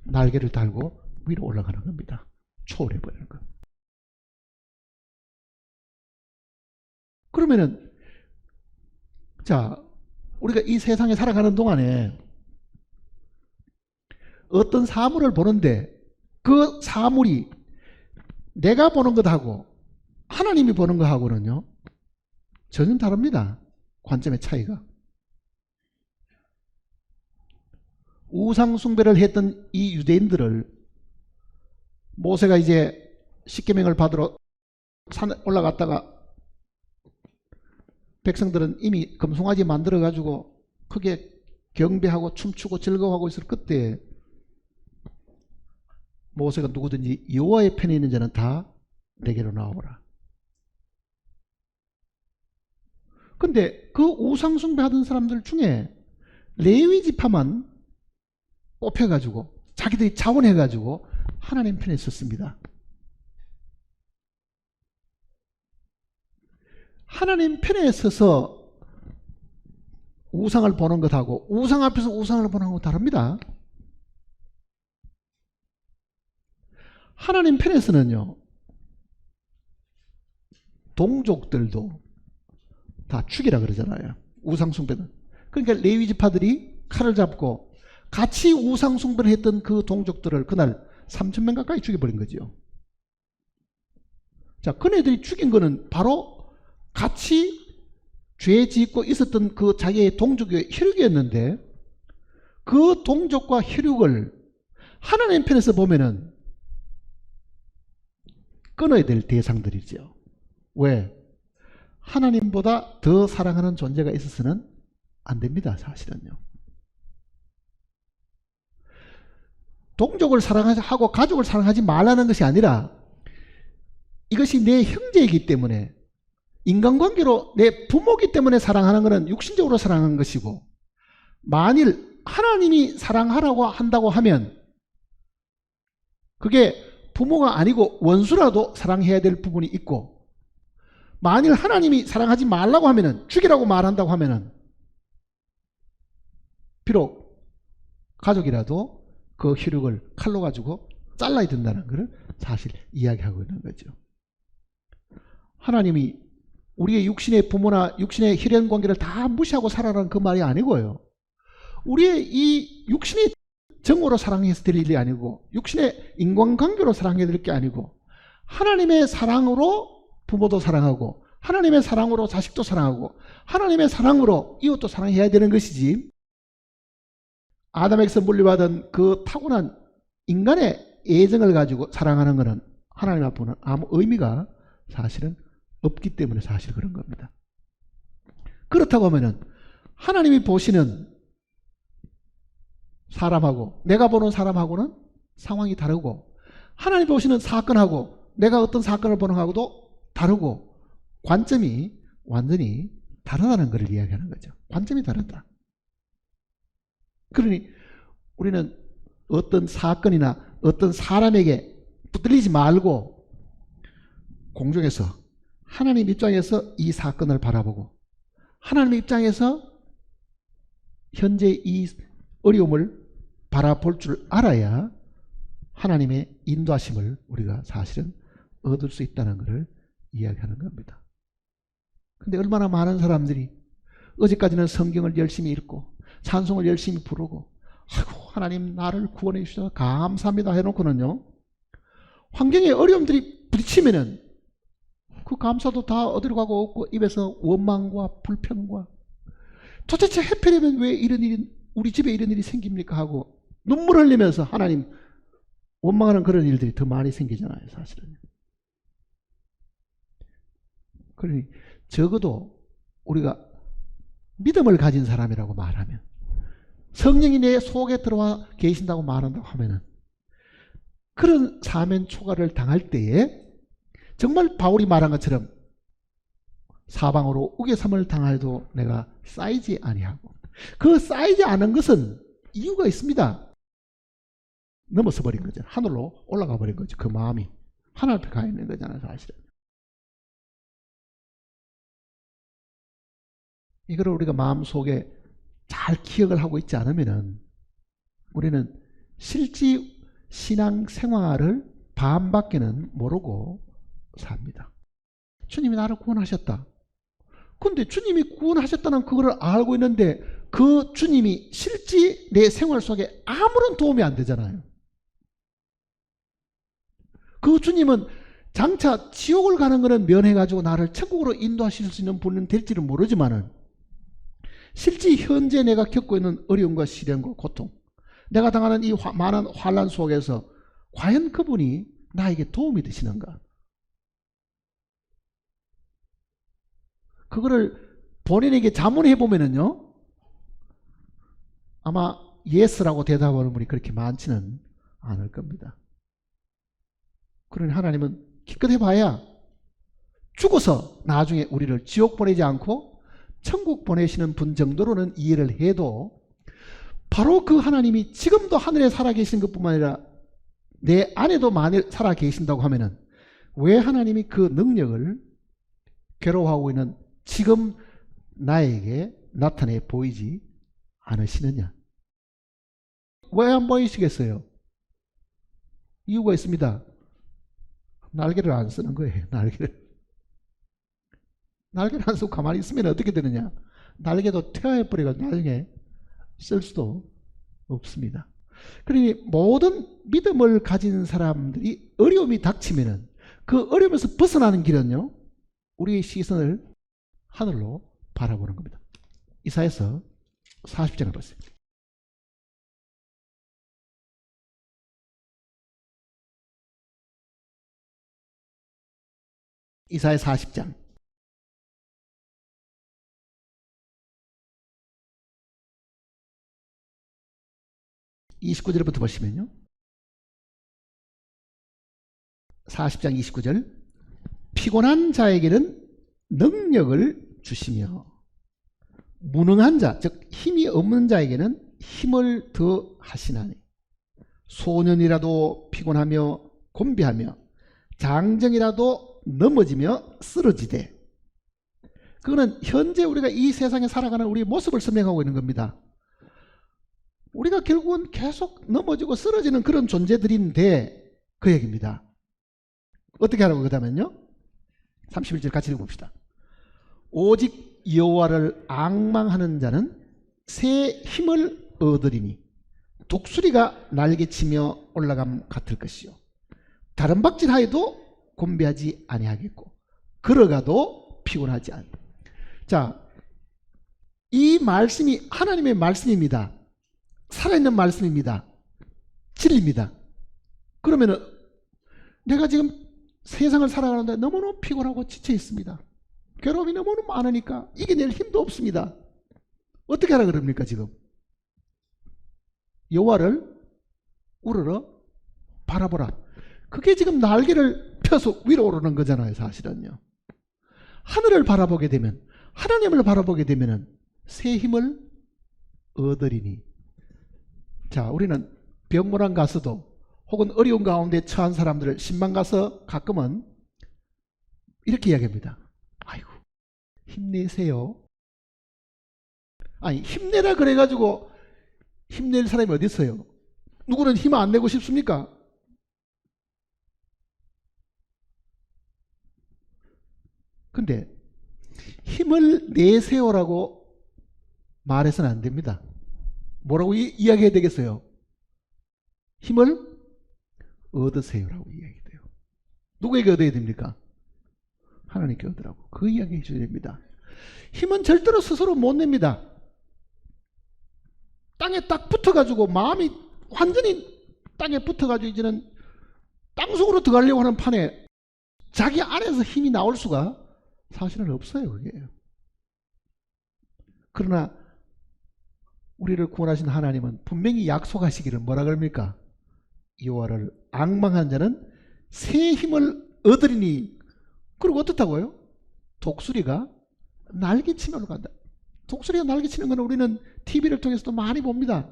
날개를 달고 위로 올라가는 겁니다. 초월해버리는 것. 그러면은 자 우리가 이 세상에 살아가는 동안에 어떤 사물을 보는데 그 사물이 내가 보는 것하고 하나님이 보는 것하고는요 전혀 다릅니다. 관점의 차이가. 우상 숭배를 했던 이 유대인들을 모세가 이제 십계명을 받으러 산에 올라갔다가 백성들은 이미 금송아지 만들어 가지고 크게 경배하고 춤추고 즐거워하고 있을 그때 모세가 누구든지 여호와의 편에 있는 자는 다 내게로 나오라. 근데 그 우상숭배하던 사람들 중에 레위 지파만 뽑혀가지고 자기들이 자원해가지고 하나님 편에 섰습니다. 하나님 편에 서서 우상을 보는 것하고 우상 앞에서 우상을 보는 것하고 다릅니다. 하나님 편에서는요, 동족들도 다 죽이라 그러잖아요. 우상숭배는. 그러니까 레위 지파들이 칼을 잡고 같이 우상숭배를 했던 그 동족들을 그날 3,000명 가까이 죽여버린 거죠. 자, 그네들이 죽인 거는 바로 같이 죄 짓고 있었던 그 자기의 동족의 혈육이었는데, 그 동족과 혈육을 하나님 편에서 보면은 끊어야 될 대상들이죠. 왜? 하나님보다 더 사랑하는 존재가 있어서는 안 됩니다. 사실은요. 동족을 사랑하고 가족을 사랑하지 말라는 것이 아니라 이것이 내 형제이기 때문에, 인간관계로 내 부모이기 때문에 사랑하는 것은 육신적으로 사랑하는 것이고, 만일 하나님이 사랑하라고 한다고 하면 그게 부모가 아니고 원수라도 사랑해야 될 부분이 있고, 만일 하나님이 사랑하지 말라고 하면은, 죽이라고 말한다고 하면은 비록 가족이라도 그 혈육을 칼로 가지고 잘라야 된다는 것을 사실 이야기하고 있는 거죠. 하나님이 우리의 육신의 부모나 육신의 혈연 관계를 다 무시하고 살아라는 그 말이 아니고요. 우리의 이 육신의 정으로 사랑해서 될 일이 아니고, 육신의 인간관계로 사랑해야 될 게 아니고, 하나님의 사랑으로 부모도 사랑하고, 하나님의 사랑으로 자식도 사랑하고, 하나님의 사랑으로 이웃도 사랑해야 되는 것이지, 아담에게서 물려받은 그 타고난 인간의 애정을 가지고 사랑하는 것은 하나님 앞에는 아무 의미가 사실은 없기 때문에 사실 그런 겁니다. 그렇다고 하면은 하나님이 보시는 사람하고 내가 보는 사람하고는 상황이 다르고, 하나님이 보시는 사건하고 내가 어떤 사건을 보는 거하고도 다르고, 관점이 완전히 다르다는 것을 이야기하는 거죠. 관점이 다르다. 그러니 우리는 어떤 사건이나 어떤 사람에게 붙들리지 말고 공중에서 하나님 입장에서 이 사건을 바라보고, 하나님 입장에서 현재 이 어려움을 바라볼 줄 알아야 하나님의 인도하심을 우리가 사실은 얻을 수 있다는 것을 이야기하는 겁니다. 근데 얼마나 많은 사람들이 어제까지는 성경을 열심히 읽고 찬송을 열심히 부르고, 아이고 하나님 나를 구원해 주셔서 감사합니다 해놓고는요, 환경에 어려움들이 부딪히면은 그 감사도 다 어디로 가고 없고, 입에서 원망과 불평과 도대체 해피려면 왜 이런 일이 우리 집에 이런 일이 생깁니까 하고 눈물 흘리면서 하나님 원망하는 그런 일들이 더 많이 생기잖아요. 사실은. 그러니 적어도 우리가 믿음을 가진 사람이라고 말하면, 성령이 내 속에 들어와 계신다고 말한다고 하면은, 그런 사면 초가를 당할 때에 정말 바울이 말한 것처럼 사방으로 우겨삼을 당해도 내가 쌓이지 아니하고, 그 쌓이지 않은 것은 이유가 있습니다. 넘어서 버린 거죠. 하늘로 올라가 버린 거죠. 그 마음이 하늘 앞에 가 있는 거잖아요. 사실은. 이거를 우리가 마음속에 잘 기억을 하고 있지 않으면 우리는 실제 신앙 생활을 반밖에는 모르고 삽니다. 주님이 나를 구원하셨다. 근데 주님이 구원하셨다는 그거를 알고 있는데 그 주님이 실제 내 생활 속에 아무런 도움이 안 되잖아요. 그 주님은 장차 지옥을 가는 것은 면해가지고 나를 천국으로 인도하실 수 있는 분은 될지는 모르지만은, 실제 현재 내가 겪고 있는 어려움과 시련과 고통, 내가 당하는 이 많은 환난 속에서 과연 그분이 나에게 도움이 되시는가? 그거를 본인에게 자문해 보면은요, 아마 예스라고 대답하는 분이 그렇게 많지는 않을 겁니다. 그러니 하나님은 기껏 해봐야 죽어서 나중에 우리를 지옥 보내지 않고 천국 보내시는 분 정도로는 이해를 해도, 바로 그 하나님이 지금도 하늘에 살아계신 것뿐만 아니라 내 안에도 만일 살아계신다고 하면은 왜 하나님이 그 능력을 괴로워하고 있는 지금 나에게 나타내 보이지 않으시느냐? 왜 안 보이시겠어요? 이유가 있습니다. 날개를 안 쓰는 거예요. 날개를 안 쓰고 가만히 있으면 어떻게 되느냐? 날개도 퇴화해버리고 나중에 쓸 수도 없습니다. 그러니 모든 믿음을 가진 사람들이 어려움이 닥치면은 그 어려움에서 벗어나는 길은요, 우리의 시선을 하늘로 바라보는 겁니다. 이사야서 40장을 보세요. 이사야 40장 29절부터 보시면요, 40장 29절, 피곤한 자에게는 능력을 주시며 무능한 자, 즉 힘이 없는 자에게는 힘을 더하시나니 소년이라도 피곤하며 곤비하며 장정이라도 넘어지며 쓰러지되. 그거는 현재 우리가 이 세상에 살아가는 우리의 모습을 설명하고 있는 겁니다. 우리가 결국은 계속 넘어지고 쓰러지는 그런 존재들인데 그 얘기입니다. 어떻게 하라고 그러다면요, 31절 같이 읽어봅시다. 오직 여호와를 앙망하는 자는 새 힘을 얻으리니 독수리가 날개치며 올라감 같을 것이요 다른 박질하여도 곤비하지 아니하겠고 걸어가도 피곤하지 않. 자, 이 말씀이 하나님의 말씀입니다. 살아있는 말씀입니다. 진리입니다. 그러면은 내가 지금 세상을 살아가는데 너무너무 피곤하고 지쳐 있습니다. 괴로움이 너무너무 많으니까 이겨낼 힘도 없습니다. 어떻게 하라 그럽니까? 지금 여호와를 우러러 바라보라. 그게 지금 날개를 펴서 위로 오르는 거잖아요. 사실은요, 하늘을 바라보게 되면, 하나님을 바라보게 되면 새 힘을 얻으리니. 자, 우리는 병문안 가서도 혹은 어려운 가운데 처한 사람들을 신방 가서 가끔은 이렇게 이야기합니다. 아이고, 힘내세요. 아니, 힘내라 그래가지고 힘낼 사람이 어디 있어요? 누구는 힘 안 내고 싶습니까? 근데 힘을 내세요라고 말해서는 안 됩니다. 뭐라고 이야기해야 되겠어요? 힘을 얻으세요라고 이야기돼요. 누구에게 얻어야 됩니까? 하나님께 얻으라고. 그 이야기 해줘야 됩니다. 힘은 절대로 스스로 못 냅니다. 땅에 딱 붙어가지고 마음이 완전히 땅에 붙어가지고 이제는 땅속으로 들어가려고 하는 판에 자기 안에서 힘이 나올 수가 사실은 없어요. 그게. 그러나 우리를 구원하신 하나님은 분명히 약속하시기를 뭐라 그럽니까? 여호와를 앙망한 자는 새 힘을 얻으리니. 그리고 어떻다고요? 독수리가 날개치며 올라간다. 독수리가 날개치는 것은 우리는 TV를 통해서도 많이 봅니다.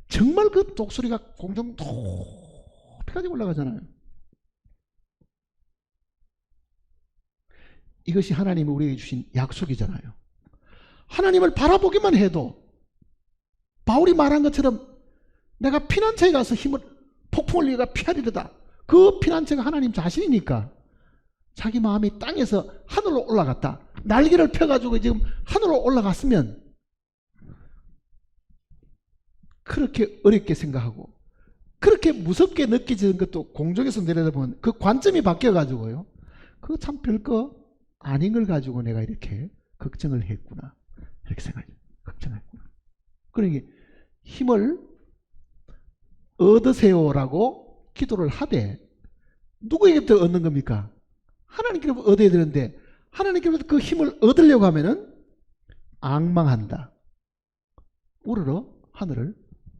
정말 그 독수리가 공중 높이까지 올라가잖아요. 이것이 하나님이 우리에게 주신 약속이잖아요. 하나님을 바라보기만 해도 바울이 말한 것처럼 내가 피난처에 가서 폭풍을 내가 피하리로다. 그 피난처가 하나님 자신이니까 자기 마음이 땅에서 하늘로 올라갔다. 날개를 펴가지고 지금 하늘로 올라갔으면 그렇게 어렵게 생각하고 그렇게 무섭게 느껴지는 것도 공중에서 내려다보면 그 관점이 바뀌어가지고요, 그거 참 별거 아닌 걸 가지고 내가 이렇게 걱정을 했구나, 이렇게 생각해요. 걱정했구나. 그러니까 힘을 얻으세요라고 기도를 하되 누구에게부터 얻는 겁니까? 하나님께로부터 얻어야 되는데 하나님께로부터 그 힘을 얻으려고 하면은 앙망한다. 우러러 하늘을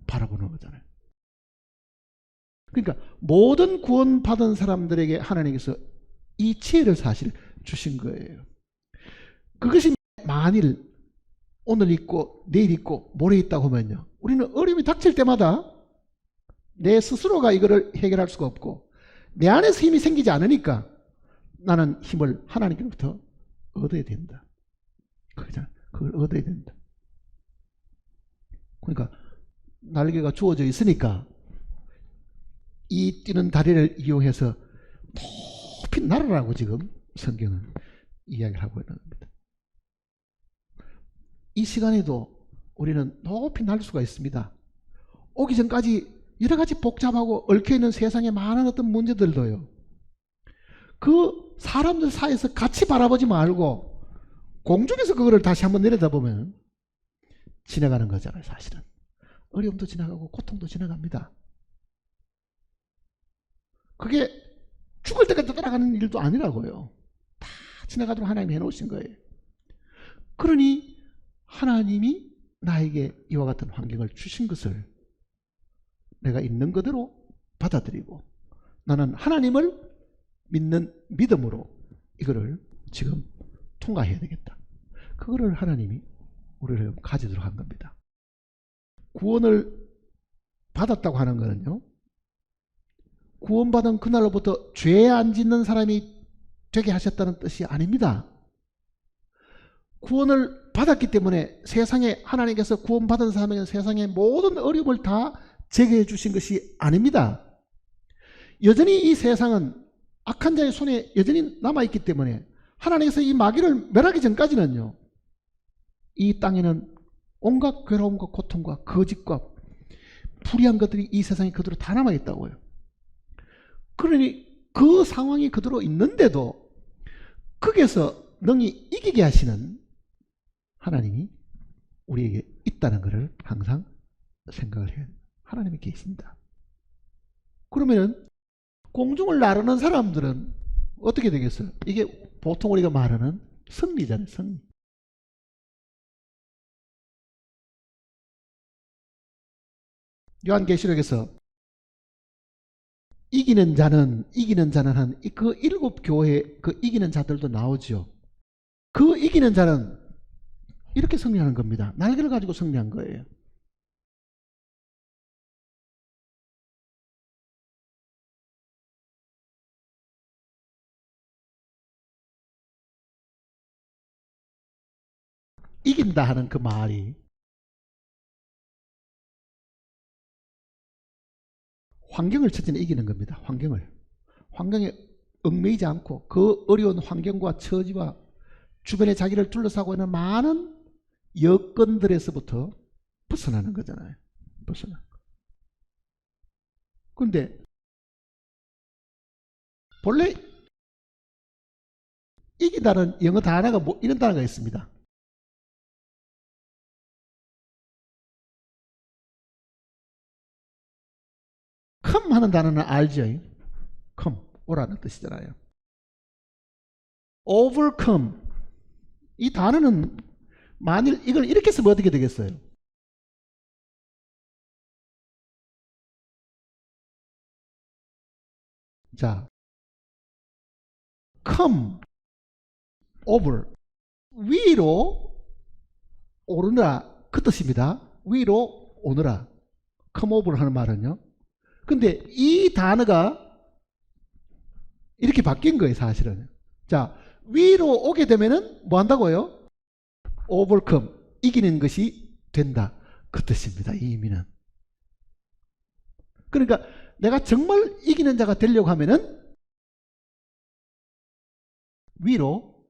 바라보는 거잖아요. 그러니까 모든 구원받은 사람들에게 하나님께서 이 지혜를 사실 주신 거예요. 그것이 만일 오늘 있고 내일 있고 모레 있다고 하면요, 우리는 어려움이 닥칠 때마다 내 스스로가 이거를 해결할 수가 없고 내 안에서 힘이 생기지 않으니까 나는 힘을 하나님께로부터 얻어야 된다. 그걸 얻어야 된다. 그러니까 날개가 주어져 있으니까 이 뛰는 다리를 이용해서 높이 날아라고 지금 성경은 이야기를 하고 있는 겁니다. 이 시간에도 우리는 높이 날 수가 있습니다. 오기 전까지 여러 가지 복잡하고 얽혀있는 세상에 많은 어떤 문제들도요, 그 사람들 사이에서 같이 바라보지 말고 공중에서 그거를 다시 한번 내려다보면 지나가는 거잖아요. 사실은 어려움도 지나가고 고통도 지나갑니다. 그게 죽을 때까지 따라가는 일도 아니라고요. 다 지나가도록 하나님이 해놓으신 거예요. 그러니 하나님이 나에게 이와 같은 환경을 주신 것을 내가 있는 그대로 받아들이고 나는 하나님을 믿는 믿음으로 이거를 지금 통과해야 되겠다. 그거를 하나님이 우리를 가지도록 한 겁니다. 구원을 받았다고 하는 거는요, 구원받은 그날로부터 죄 안 짓는 사람이 되게 하셨다는 뜻이 아닙니다. 구원을 받았기 때문에 세상에 하나님께서 구원받은 사람에게 세상의 모든 어려움을 다 제거해 주신 것이 아닙니다. 여전히 이 세상은 악한 자의 손에 여전히 남아있기 때문에 하나님께서 이 마귀를 멸하기 전까지는요, 이 땅에는 온갖 괴로움과 고통과 거짓과 불의한 것들이 이 세상에 그대로 다 남아있다고요. 그러니 그 상황이 그대로 있는데도 거기에서 능히 이기게 하시는 하나님이 우리에게 있다는 것을 항상 생각을 해야 합니다. 하나님이 계십니다. 그러면은 공중을 나르는 사람들은 어떻게 되겠어요? 이게 보통 우리가 말하는 승리잖아요. 승리. 요한계시록에서 이기는 자는 한 그 7 교회 그 이기는 자들도 나오죠. 그 이기는 자는 이렇게 승리하는 겁니다. 날개를 가지고 승리한 거예요. 이긴다 하는 그 말이 환경을 첫째는 이기는 겁니다. 환경에 얽매이지 않고 그 어려운 환경과 처지와 주변에 자기를 둘러싸고 있는 많은 여건들에서부터 벗어나는 거잖아요. 그런데 본래 이기다는 영어 단어가 이런 단어가 있습니다. come 하는 단어는 알죠? come, 오라는 뜻이잖아요. overcome, 이 단어는 만일 이걸 이렇게 쓰면 어떻게 되겠어요? 자, come over, 위로 오르라, 그 뜻입니다. 위로 오느라. come over 하는 말은요. 근데 이 단어가 이렇게 바뀐 거예요, 사실은. 자, 위로 오게 되면은 뭐 한다고요? overcome, 이기는 것이 된다, 그 뜻입니다. 이 의미는. 그러니까 내가 정말 이기는 자가 되려고 하면은 위로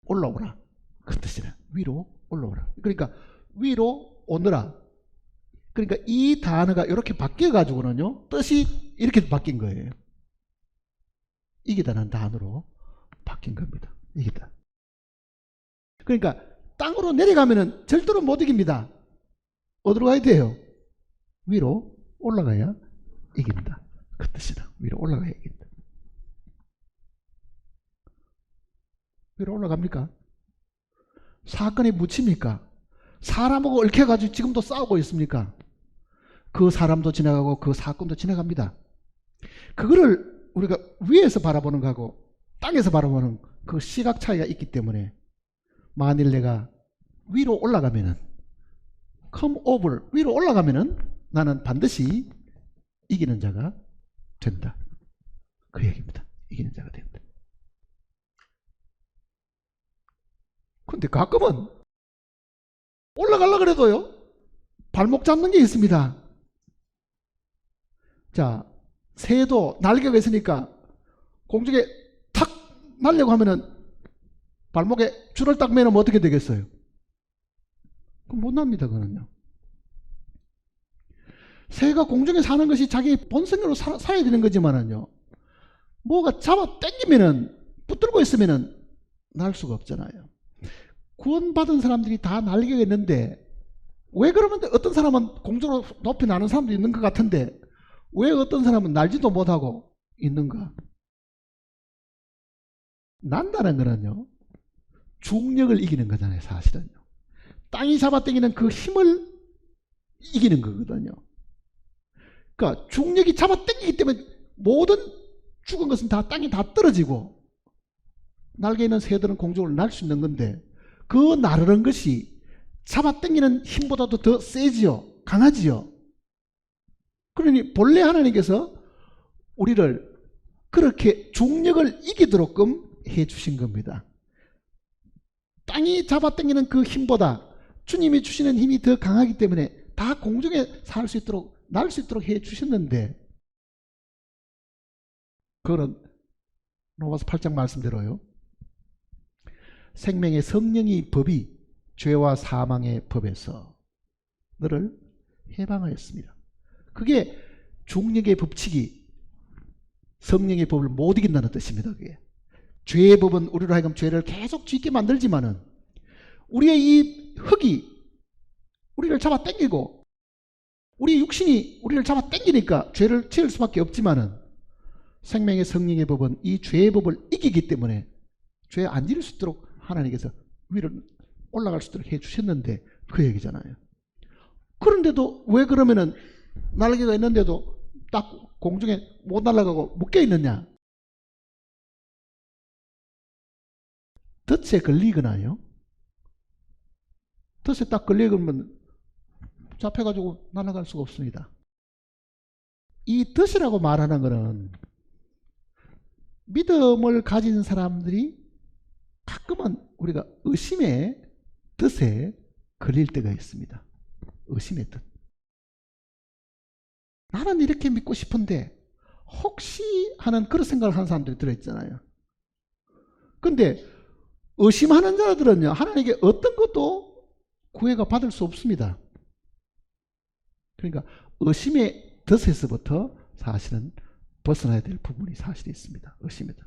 올라오라, 그 뜻이라. 위로 올라오라. 그러니까 위로 오느라. 그러니까 이 단어가 이렇게 바뀌어 가지고는요, 뜻이 이렇게 바뀐 거예요. 이기다는 단어로 바뀐 겁니다. 이기다. 그러니까 땅으로 내려가면은 절대로 못 이깁니다. 어디로 가야 돼요? 위로 올라가야 이긴다, 그 뜻이다. 위로 올라가야 이긴다. 위로 올라갑니까? 사건이 묻힙니까? 사람하고 얽혀가지고 지금도 싸우고 있습니까? 그 사람도 지나가고 그 사건도 지나갑니다. 그거를 우리가 위에서 바라보는 거하고 땅에서 바라보는 그 시각 차이가 있기 때문에 만일 내가 위로 올라가면은 come over 위로 올라가면은 나는 반드시 이기는 자가 된다. 그 얘기입니다. 이기는 자가 된다. 근데 가끔은 올라가려고 해도요 발목 잡는 게 있습니다. 자, 새도 날개가 있으니까 공중에 탁 날려고 하면은 발목에 줄을 딱 매면 어떻게 되겠어요? 그럼 못 납니다. 그거는요. 새가 공중에 사는 것이 자기 본성으로 살아야 되는 거지만은요, 뭐가 잡아 당기면은 붙들고 있으면은 날 수가 없잖아요. 구원받은 사람들이 다 날개가 있는데 왜 그러면 어떤 사람은 공중으로 높이 나는 사람도 있는 것 같은데 왜 어떤 사람은 날지도 못하고 있는가? 난다는 거는요 중력을 이기는 거잖아요. 사실은요 땅이 잡아당기는 그 힘을 이기는 거거든요. 그러니까 중력이 잡아당기기 때문에 모든 죽은 것은 다 땅에 다 떨어지고 날개 있는 새들은 공중을 날 수 있는 건데 그 나르는 것이 잡아당기는 힘보다도 더 세지요. 강하지요. 그러니 본래 하나님께서 우리를 그렇게 중력을 이기도록끔 해주신 겁니다. 땅이 잡아당기는 그 힘보다 주님이 주시는 힘이 더 강하기 때문에 다 공중에 살 수 있도록 날 수 있도록 해주셨는데 그거는 로마서 8장 말씀대로요. 생명의 성령이 법이 죄와 사망의 법에서 너를 해방하였습니다. 그게 중력의 법칙이 성령의 법을 못 이긴다는 뜻입니다. 그게 죄의 법은 우리로 하여금 죄를 계속 짓게 만들지만은 우리의 이 흙이 우리를 잡아 당기고 우리 육신이 우리를 잡아 당기니까 죄를 지을 수밖에 없지만은 생명의 성령의 법은 이 죄의 법을 이기기 때문에 죄 안 지을 수 있도록 하나님께서 위로 올라갈 수 있도록 해주셨는데 그 얘기잖아요. 그런데도 왜 그러면은 날개가 있는데도 딱 공중에 못 날아가고 묶여 있느냐? 덫에 걸리거나요. 덫에 딱 걸리면 잡혀가지고 날아갈 수가 없습니다. 이 덫이라고 말하는 것은 믿음을 가진 사람들이 가끔은 우리가 의심의 덫에 걸릴 때가 있습니다. 의심의 덫. 나는 이렇게 믿고 싶은데 혹시 하는 그런 생각을 하는 사람들이 들어있잖아요. 근데 의심하는 자들은요 하나님께 어떤 것도 구애가 받을 수 없습니다. 그러니까 의심의 덫에서부터 사실은 벗어나야 될 부분이 사실이 있습니다. 의심의 덫.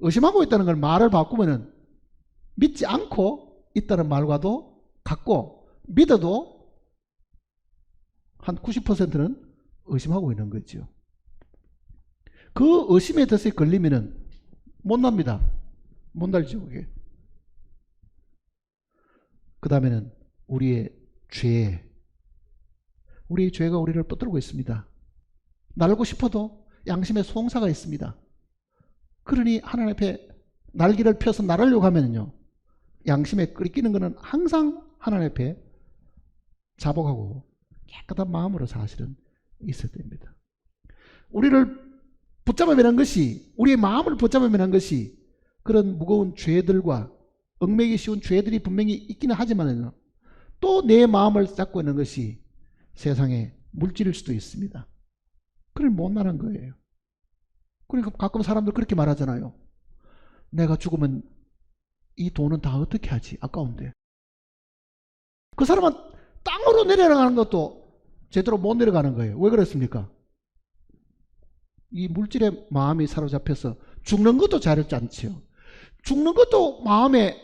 의심하고 있다는 걸 말을 바꾸면은 믿지 않고 있다는 말과도 같고 믿어도 한 90%는 의심하고 있는 거죠. 그 의심의 덫에 걸리면은 못 납니다. 못 날죠, 그게. 그 다음에는 우리의 죄. 우리의 죄가 우리를 붙들고 있습니다. 날고 싶어도 양심의 송사가 있습니다. 그러니 하나님 앞에 날개를 펴서 날으려고 하면요. 양심에 끓이는 것은 항상 하나님 앞에 자복하고 깨끗한 마음으로 사실은 있어야 됩니다. 우리를 붙잡아 매는 것이 우리의 마음을 붙잡아 매는 것이 그런 무거운 죄들과 얽매기 쉬운 죄들이 분명히 있기는 하지만 또 내 마음을 잡고 있는 것이 세상의 물질일 수도 있습니다. 그걸 못 나는 거예요. 그러니까 가끔 사람들 그렇게 말하잖아요. 내가 죽으면 이 돈은 다 어떻게 하지? 아까운데. 그 사람은 땅으로 내려가는 것도 제대로 못 내려가는 거예요. 왜 그랬습니까? 이 물질의 마음이 사로잡혀서 죽는 것도 자유롭지 않지요. 죽는 것도 마음에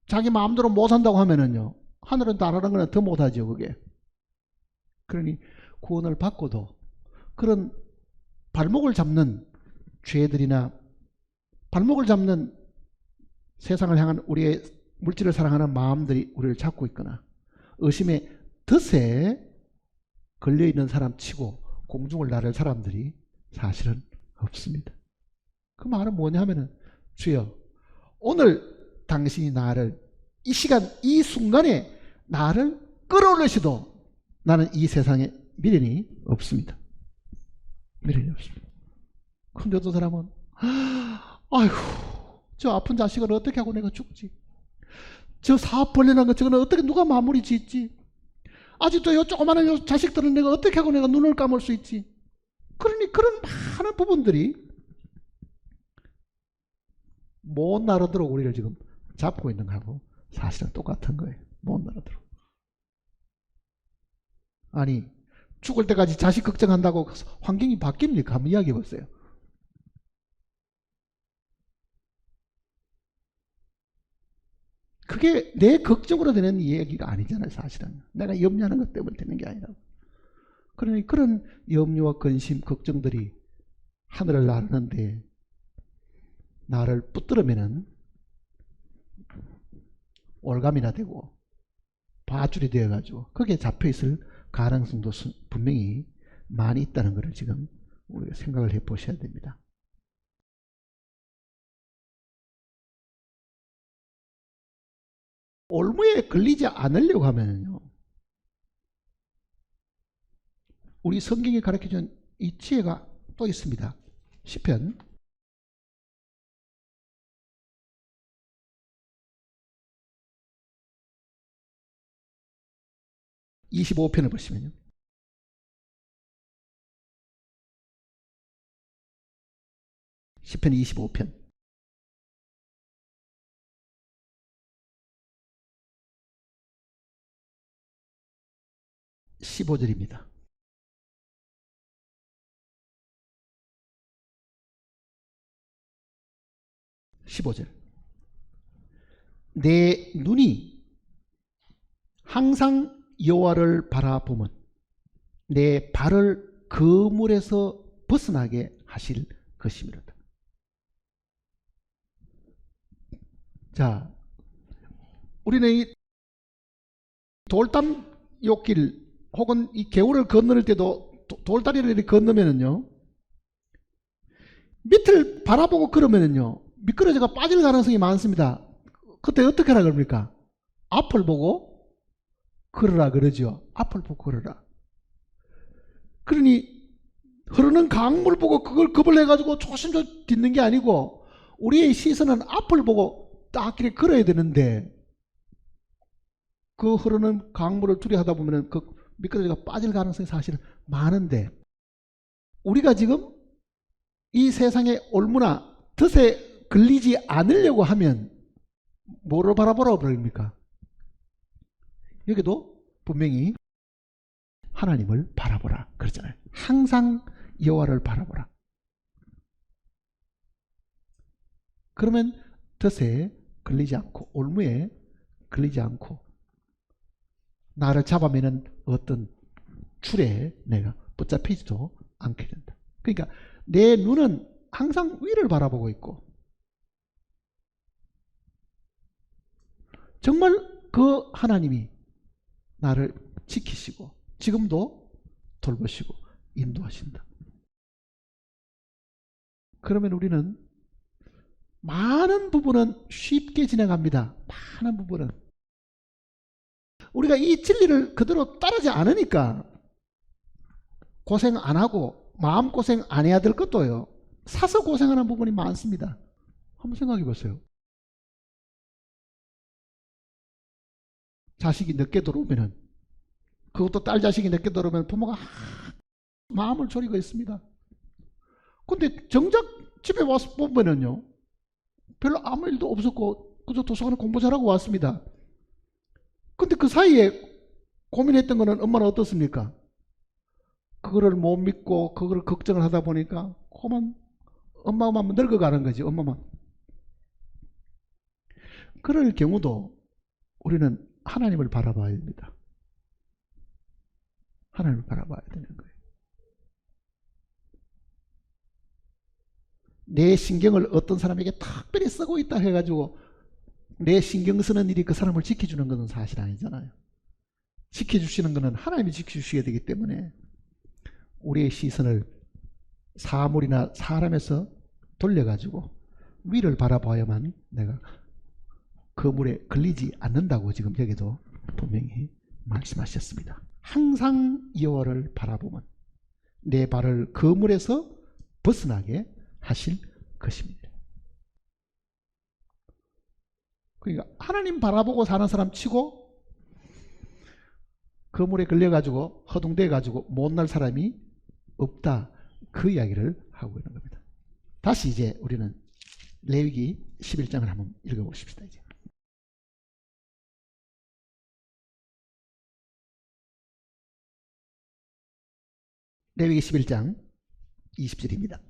자기 마음대로 못 산다고 하면은요. 하늘은 따르는 거는 더 못하죠. 그게. 그러니 구원을 받고도 그런 발목을 잡는 죄들이나 발목을 잡는 세상을 향한 우리의 물질을 사랑하는 마음들이 우리를 잡고 있거나 의심의 덫에 걸려있는 사람 치고 공중을 나를 사람들이 사실은 없습니다. 그 말은 뭐냐 하면은 주여 오늘 당신이 나를 이 시간 이 순간에 나를 끌어올리시도 나는 이 세상에 미련이 없습니다. 미련이 없습니다. 근데 어떤 사람은 아이고 저 아픈 자식을 어떻게 하고 내가 죽지? 저 사업 벌려난 거 저거는 어떻게 누가 마무리 짓지? 아직도 요 조그마한 요 자식들은 내가 어떻게 하고 내가 눈을 감을 수 있지? 그러니 그런 많은 부분들이 못 나라도록 우리를 지금 잡고 있는 거하고 사실은 똑같은 거예요. 못 나라도록. 아니 죽을 때까지 자식 걱정한다고 환경이 바뀝니까? 한번 이야기해 보세요. 그게 내 걱정으로 되는 이야기가 아니잖아요. 사실은 내가 염려하는 것 때문에 되는 게 아니라. 그러니 그런 염려와 근심, 걱정들이 하늘을 나르는데 나를 붙들으면은 올감이나 되고 밧줄이 되어가지고 거기에 잡혀있을 가능성도 분명히 많이 있다는 것을 지금 우리가 생각을 해 보셔야 됩니다. 올무에 걸리지 않으려고 하면요, 우리 성경이 가르쳐준 이 지혜가 또 있습니다. 시편 25편을 보시면요, 시편 25편 15절입니다. 내 눈이 항상 여호와를 바라보면 내 발을 그물에서 벗어나게 하실 것이미로다. 자, 우리는 이 돌담 요길 혹은 이 개울을 건널 때도 돌다리를 건너면은요, 밑을 바라보고 걸으면은요 미끄러져가 빠질 가능성이 많습니다. 그때 어떻게 하라 그럽니까? 앞을 보고 걸으라 그러죠. 앞을 보고 걸으라. 그러니 흐르는 강물 보고 그걸 겁을내가지고 조심조심 딛는 게 아니고 우리의 시선은 앞을 보고 딱 이렇게 걸어야 되는데 그 흐르는 강물을 두려하다 보면 그 미끄러져가 빠질 가능성이 사실은 많은데 우리가 지금 이 세상의 올무나 덫에 걸리지 않으려고 하면 뭐를 바라보라고 그럽니까? 여기도 분명히 하나님을 바라보라 그러잖아요. 항상 여호와를 바라보라. 그러면 덫에 걸리지 않고 올무에 걸리지 않고 나를 잡아매는 어떤 줄에 내가 붙잡히지도 않게 된다. 그러니까 내 눈은 항상 위를 바라보고 있고 정말 그 하나님이 나를 지키시고 지금도 돌보시고 인도하신다. 그러면 우리는 많은 부분은 쉽게 지나갑니다. 많은 부분은 우리가 이 진리를 그대로 따르지 않으니까 고생 안 하고 마음고생 안 해야 될 것도요, 사서 고생하는 부분이 많습니다. 한번 생각해 보세요. 자식이 늦게 들어오면은, 그것도 딸 자식이 늦게 들어오면 부모가 마음을 졸이고 있습니다. 근데 정작 집에 와서 보면은요, 별로 아무 일도 없었고 그저 도서관에 공부 잘하고 왔습니다. 근데 그 사이에 고민했던 거는 엄마는 어떻습니까? 그거를 못 믿고 그거를 걱정을 하다 보니까 그만 엄마만 늙어가는 거지. 엄마만. 그럴 경우도 우리는 하나님을 바라봐야 됩니다. 하나님을 바라봐야 되는 거예요. 내 신경을 어떤 사람에게 특별히 쓰고 있다 해가지고 내 신경 쓰는 일이 그 사람을 지켜주는 것은 사실 아니잖아요. 지켜주시는 것은 하나님이 지켜주셔야 되기 때문에 우리의 시선을 사물이나 사람에서 돌려가지고 위를 바라봐야만 내가 그 물에 걸리지 않는다고 지금 여기도 분명히 말씀하셨습니다. 항상 여호와를 바라보면 내 발을 그 물에서 벗어나게 하실 것입니다. 그러니까 하나님 바라보고 사는 사람 치고 그 물에 걸려가지고 허둥대가지고 못날 사람이 없다, 그 이야기를 하고 있는 겁니다. 다시 이제 우리는 레위기 11장을 한번 읽어보십시다. 이제 레위기 11장 20절입니다.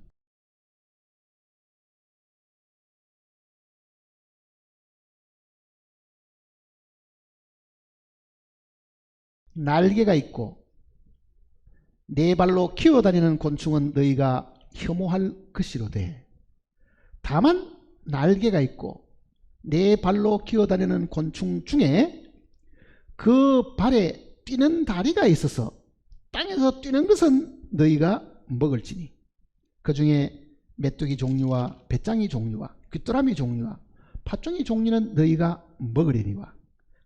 날개가 있고 네 발로 기어다니는 곤충은 너희가 혐오할 것이로되 다만 날개가 있고 네 발로 기어다니는 곤충 중에 그 발에 뛰는 다리가 있어서 땅에서 뛰는 것은 너희가 먹을지니 그 중에 메뚜기 종류와 배짱이 종류와 귀뚜라미 종류와 팥종이 종류는 너희가 먹으리니와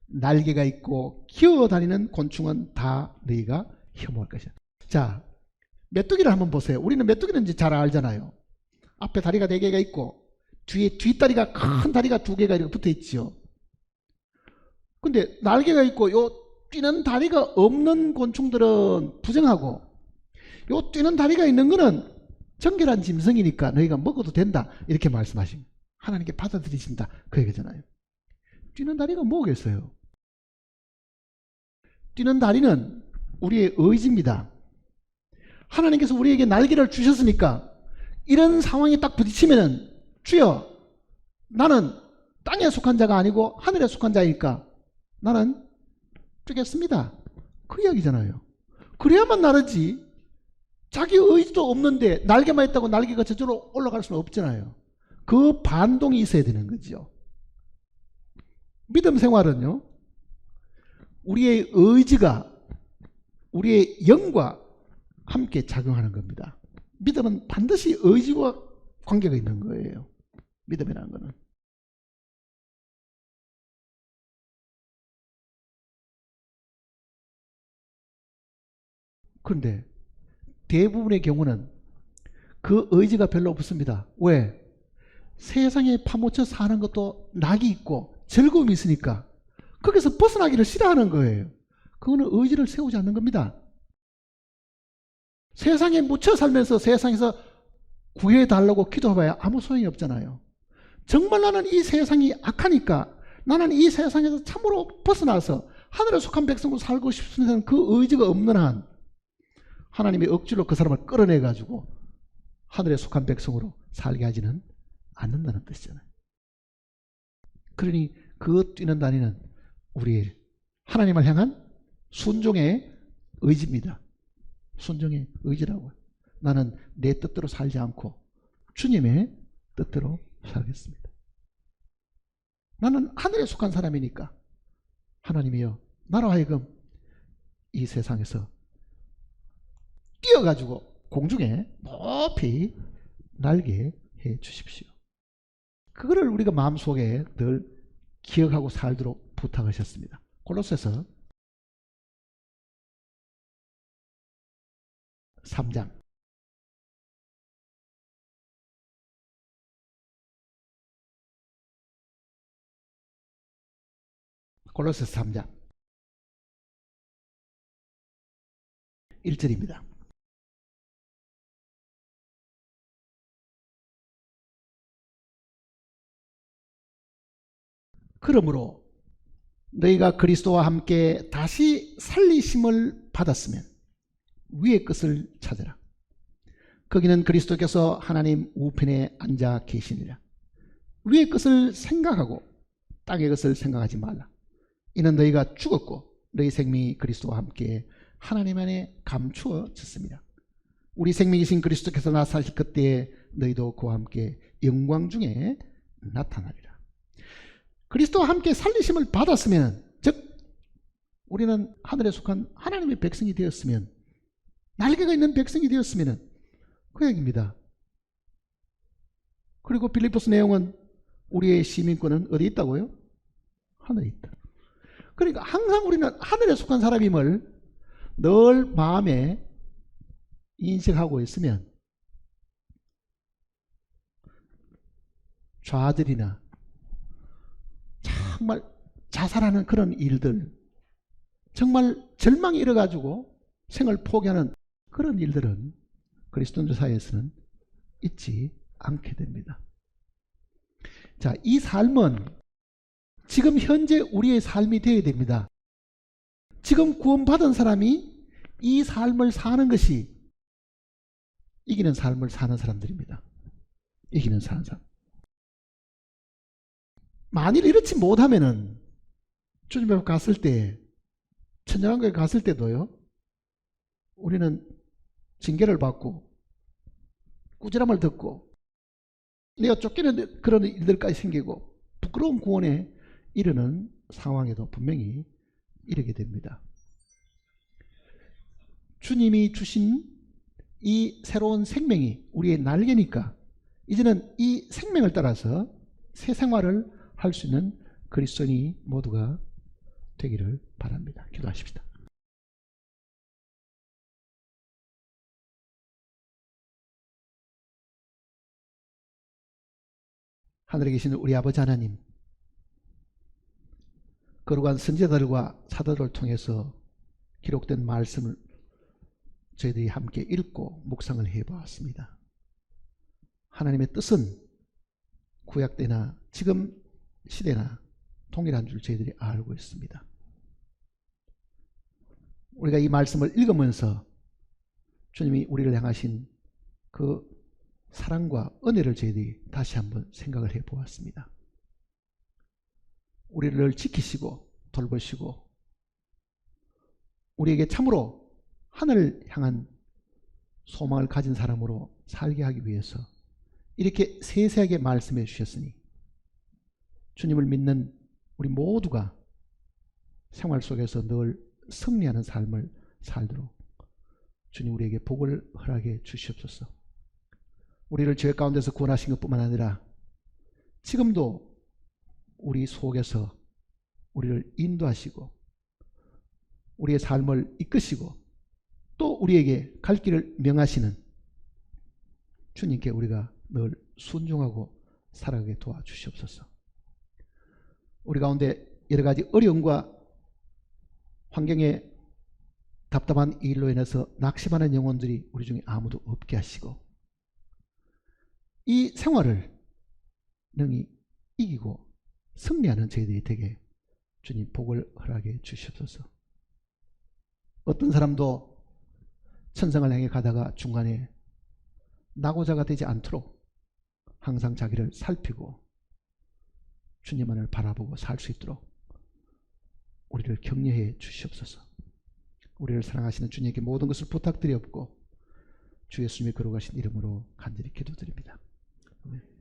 날개가 있고 기어다니는 곤충은 다 너희가 혐오할 것이야. 자, 메뚜기를 한번 보세요. 우리는 메뚜기는 이제 잘 알잖아요. 앞에 다리가 4개가 있고 뒤에 뒷다리가, 큰 다리가 2개가 이렇게 붙어 있죠. 근데 날개가 있고 요 뛰는 다리가 없는 곤충들은 부정하고 요 뛰는 다리가 있는 거는 정결한 짐승이니까 너희가 먹어도 된다, 이렇게 말씀하십니다. 하나님께 받아들이신다, 그 얘기잖아요. 뛰는 다리가 뭐겠어요? 뛰는 다리는 우리의 의지입니다. 하나님께서 우리에게 날개를 주셨으니까 이런 상황이 딱 부딪히면은 주여, 나는 땅에 속한 자가 아니고 하늘에 속한 자이니까 나는 뛰겠습니다, 그 이야기잖아요. 그래야만 나르지. 자기 의지도 없는데 날개만 있다고 날개가 저절로 올라갈 수는 없잖아요. 그 반동이 있어야 되는 거죠. 믿음 생활은요, 우리의 의지가 우리의 영과 함께 작용하는 겁니다. 믿음은 반드시 의지와 관계가 있는 거예요. 믿음이라는 거는. 그런데 대부분의 경우는 그 의지가 별로 없습니다. 왜? 세상에 파묻혀 사는 것도 낙이 있고 즐거움이 있으니까 거기서 벗어나기를 싫어하는 거예요. 그거는 의지를 세우지 않는 겁니다. 세상에 묻혀 살면서 세상에서 구해달라고 기도해봐야 아무 소용이 없잖아요. 정말 나는 이 세상이 악하니까 나는 이 세상에서 참으로 벗어나서 하늘에 속한 백성으로 살고 싶은 그 의지가 없는 한 하나님이 억지로 그 사람을 끌어내가지고 하늘에 속한 백성으로 살게 하지는 않는다는 뜻이잖아요. 그러니 그 뛰는 다리는 우리 하나님을 향한 순종의 의지입니다. 순종의 의지라고요. 나는 내 뜻대로 살지 않고 주님의 뜻대로 살겠습니다. 나는 하늘에 속한 사람이니까 하나님이여, 나로 하여금 이 세상에서 뛰어가지고 공중에 높이 날게 해 주십시오. 그거를 우리가 마음속에 늘 기억하고 살도록 부탁하셨습니다. 골로새서 3장 골로새서 3장 1절입니다. 그러므로 너희가 그리스도와 함께 다시 살리심을 받았으면 위의 것을 찾으라. 거기는 그리스도께서 하나님 우편에 앉아 계시니라. 위의 것을 생각하고 땅의 것을 생각하지 말라. 이는 너희가 죽었고 너희 생명이 그리스도와 함께 하나님 안에 감추어졌습니다. 우리 생명이신 그리스도께서 나타나실 그때에 너희도 그와 함께 영광 중에 나타나리라. 그리스도와 함께 살리심을 받았으면, 즉 우리는 하늘에 속한 하나님의 백성이 되었으면, 날개가 있는 백성이 되었으면 그 얘기입니다. 그리고 빌립보서 내용은 우리의 시민권은 어디 있다고요? 하늘에 있다. 그러니까 항상 우리는 하늘에 속한 사람임을 늘 마음에 인식하고 있으면 좌절이나 정말 자살하는 그런 일들, 정말 절망에 이르가지고 생을 포기하는 그런 일들은 그리스도인들 사이에서는 있지 않게 됩니다. 자, 이 삶은 지금 현재 우리의 삶이 되어야 됩니다. 지금 구원받은 사람이 이 삶을 사는 것이 이기는 삶을 사는 사람들입니다. 이기는 사는 사람. 만일 이렇지 못하면은 주님 앞에 갔을 때, 천정한교회 갔을 때도요, 우리는 징계를 받고 꾸지람을 듣고 내가 쫓기는 그런 일들까지 생기고 부끄러운 구원에 이르는 상황에도 분명히 이르게 됩니다. 주님이 주신 이 새로운 생명이 우리의 날개니까 이제는 이 생명을 따라서 새 생활을 할 수 있는 그리스도인이 모두가 되기를 바랍니다. 기도하십시다. 하늘에 계신 우리 아버지 하나님, 거룩한 선지자들과 사도들을 통해서 기록된 말씀을 저희들이 함께 읽고 묵상을 해보았습니다. 하나님의 뜻은 구약 때나 지금 시대나 동일한 줄 저희들이 알고 있습니다. 우리가 이 말씀을 읽으면서 주님이 우리를 향하신 그 사랑과 은혜를 저희들이 다시 한번 생각을 해보았습니다. 우리를 지키시고 돌보시고 우리에게 참으로 하늘을 향한 소망을 가진 사람으로 살게 하기 위해서 이렇게 세세하게 말씀해 주셨으니 주님을 믿는 우리 모두가 생활 속에서 늘 승리하는 삶을 살도록 주님 우리에게 복을 허락해 주시옵소서. 우리를 죄 가운데서 구원하신 것뿐만 아니라 지금도 우리 속에서 우리를 인도하시고 우리의 삶을 이끄시고 또 우리에게 갈 길을 명하시는 주님께 우리가 늘 순종하고 살아가게 도와주시옵소서. 우리 가운데 여러 가지 어려움과 환경에 답답한 일로 인해서 낙심하는 영혼들이 우리 중에 아무도 없게 하시고 이 생활을 능히 이기고 승리하는 저희들이 되게 주님 복을 허락해 주시옵소서. 어떤 사람도 천성을 향해 가다가 중간에 낙오자가 되지 않도록 항상 자기를 살피고 주님만을 바라보고 살 수 있도록 우리를 격려해 주시옵소서. 우리를 사랑하시는 주님께 모든 것을 부탁드리옵고 주 예수님의 거룩하신 이름으로 간절히 기도드립니다. 아멘.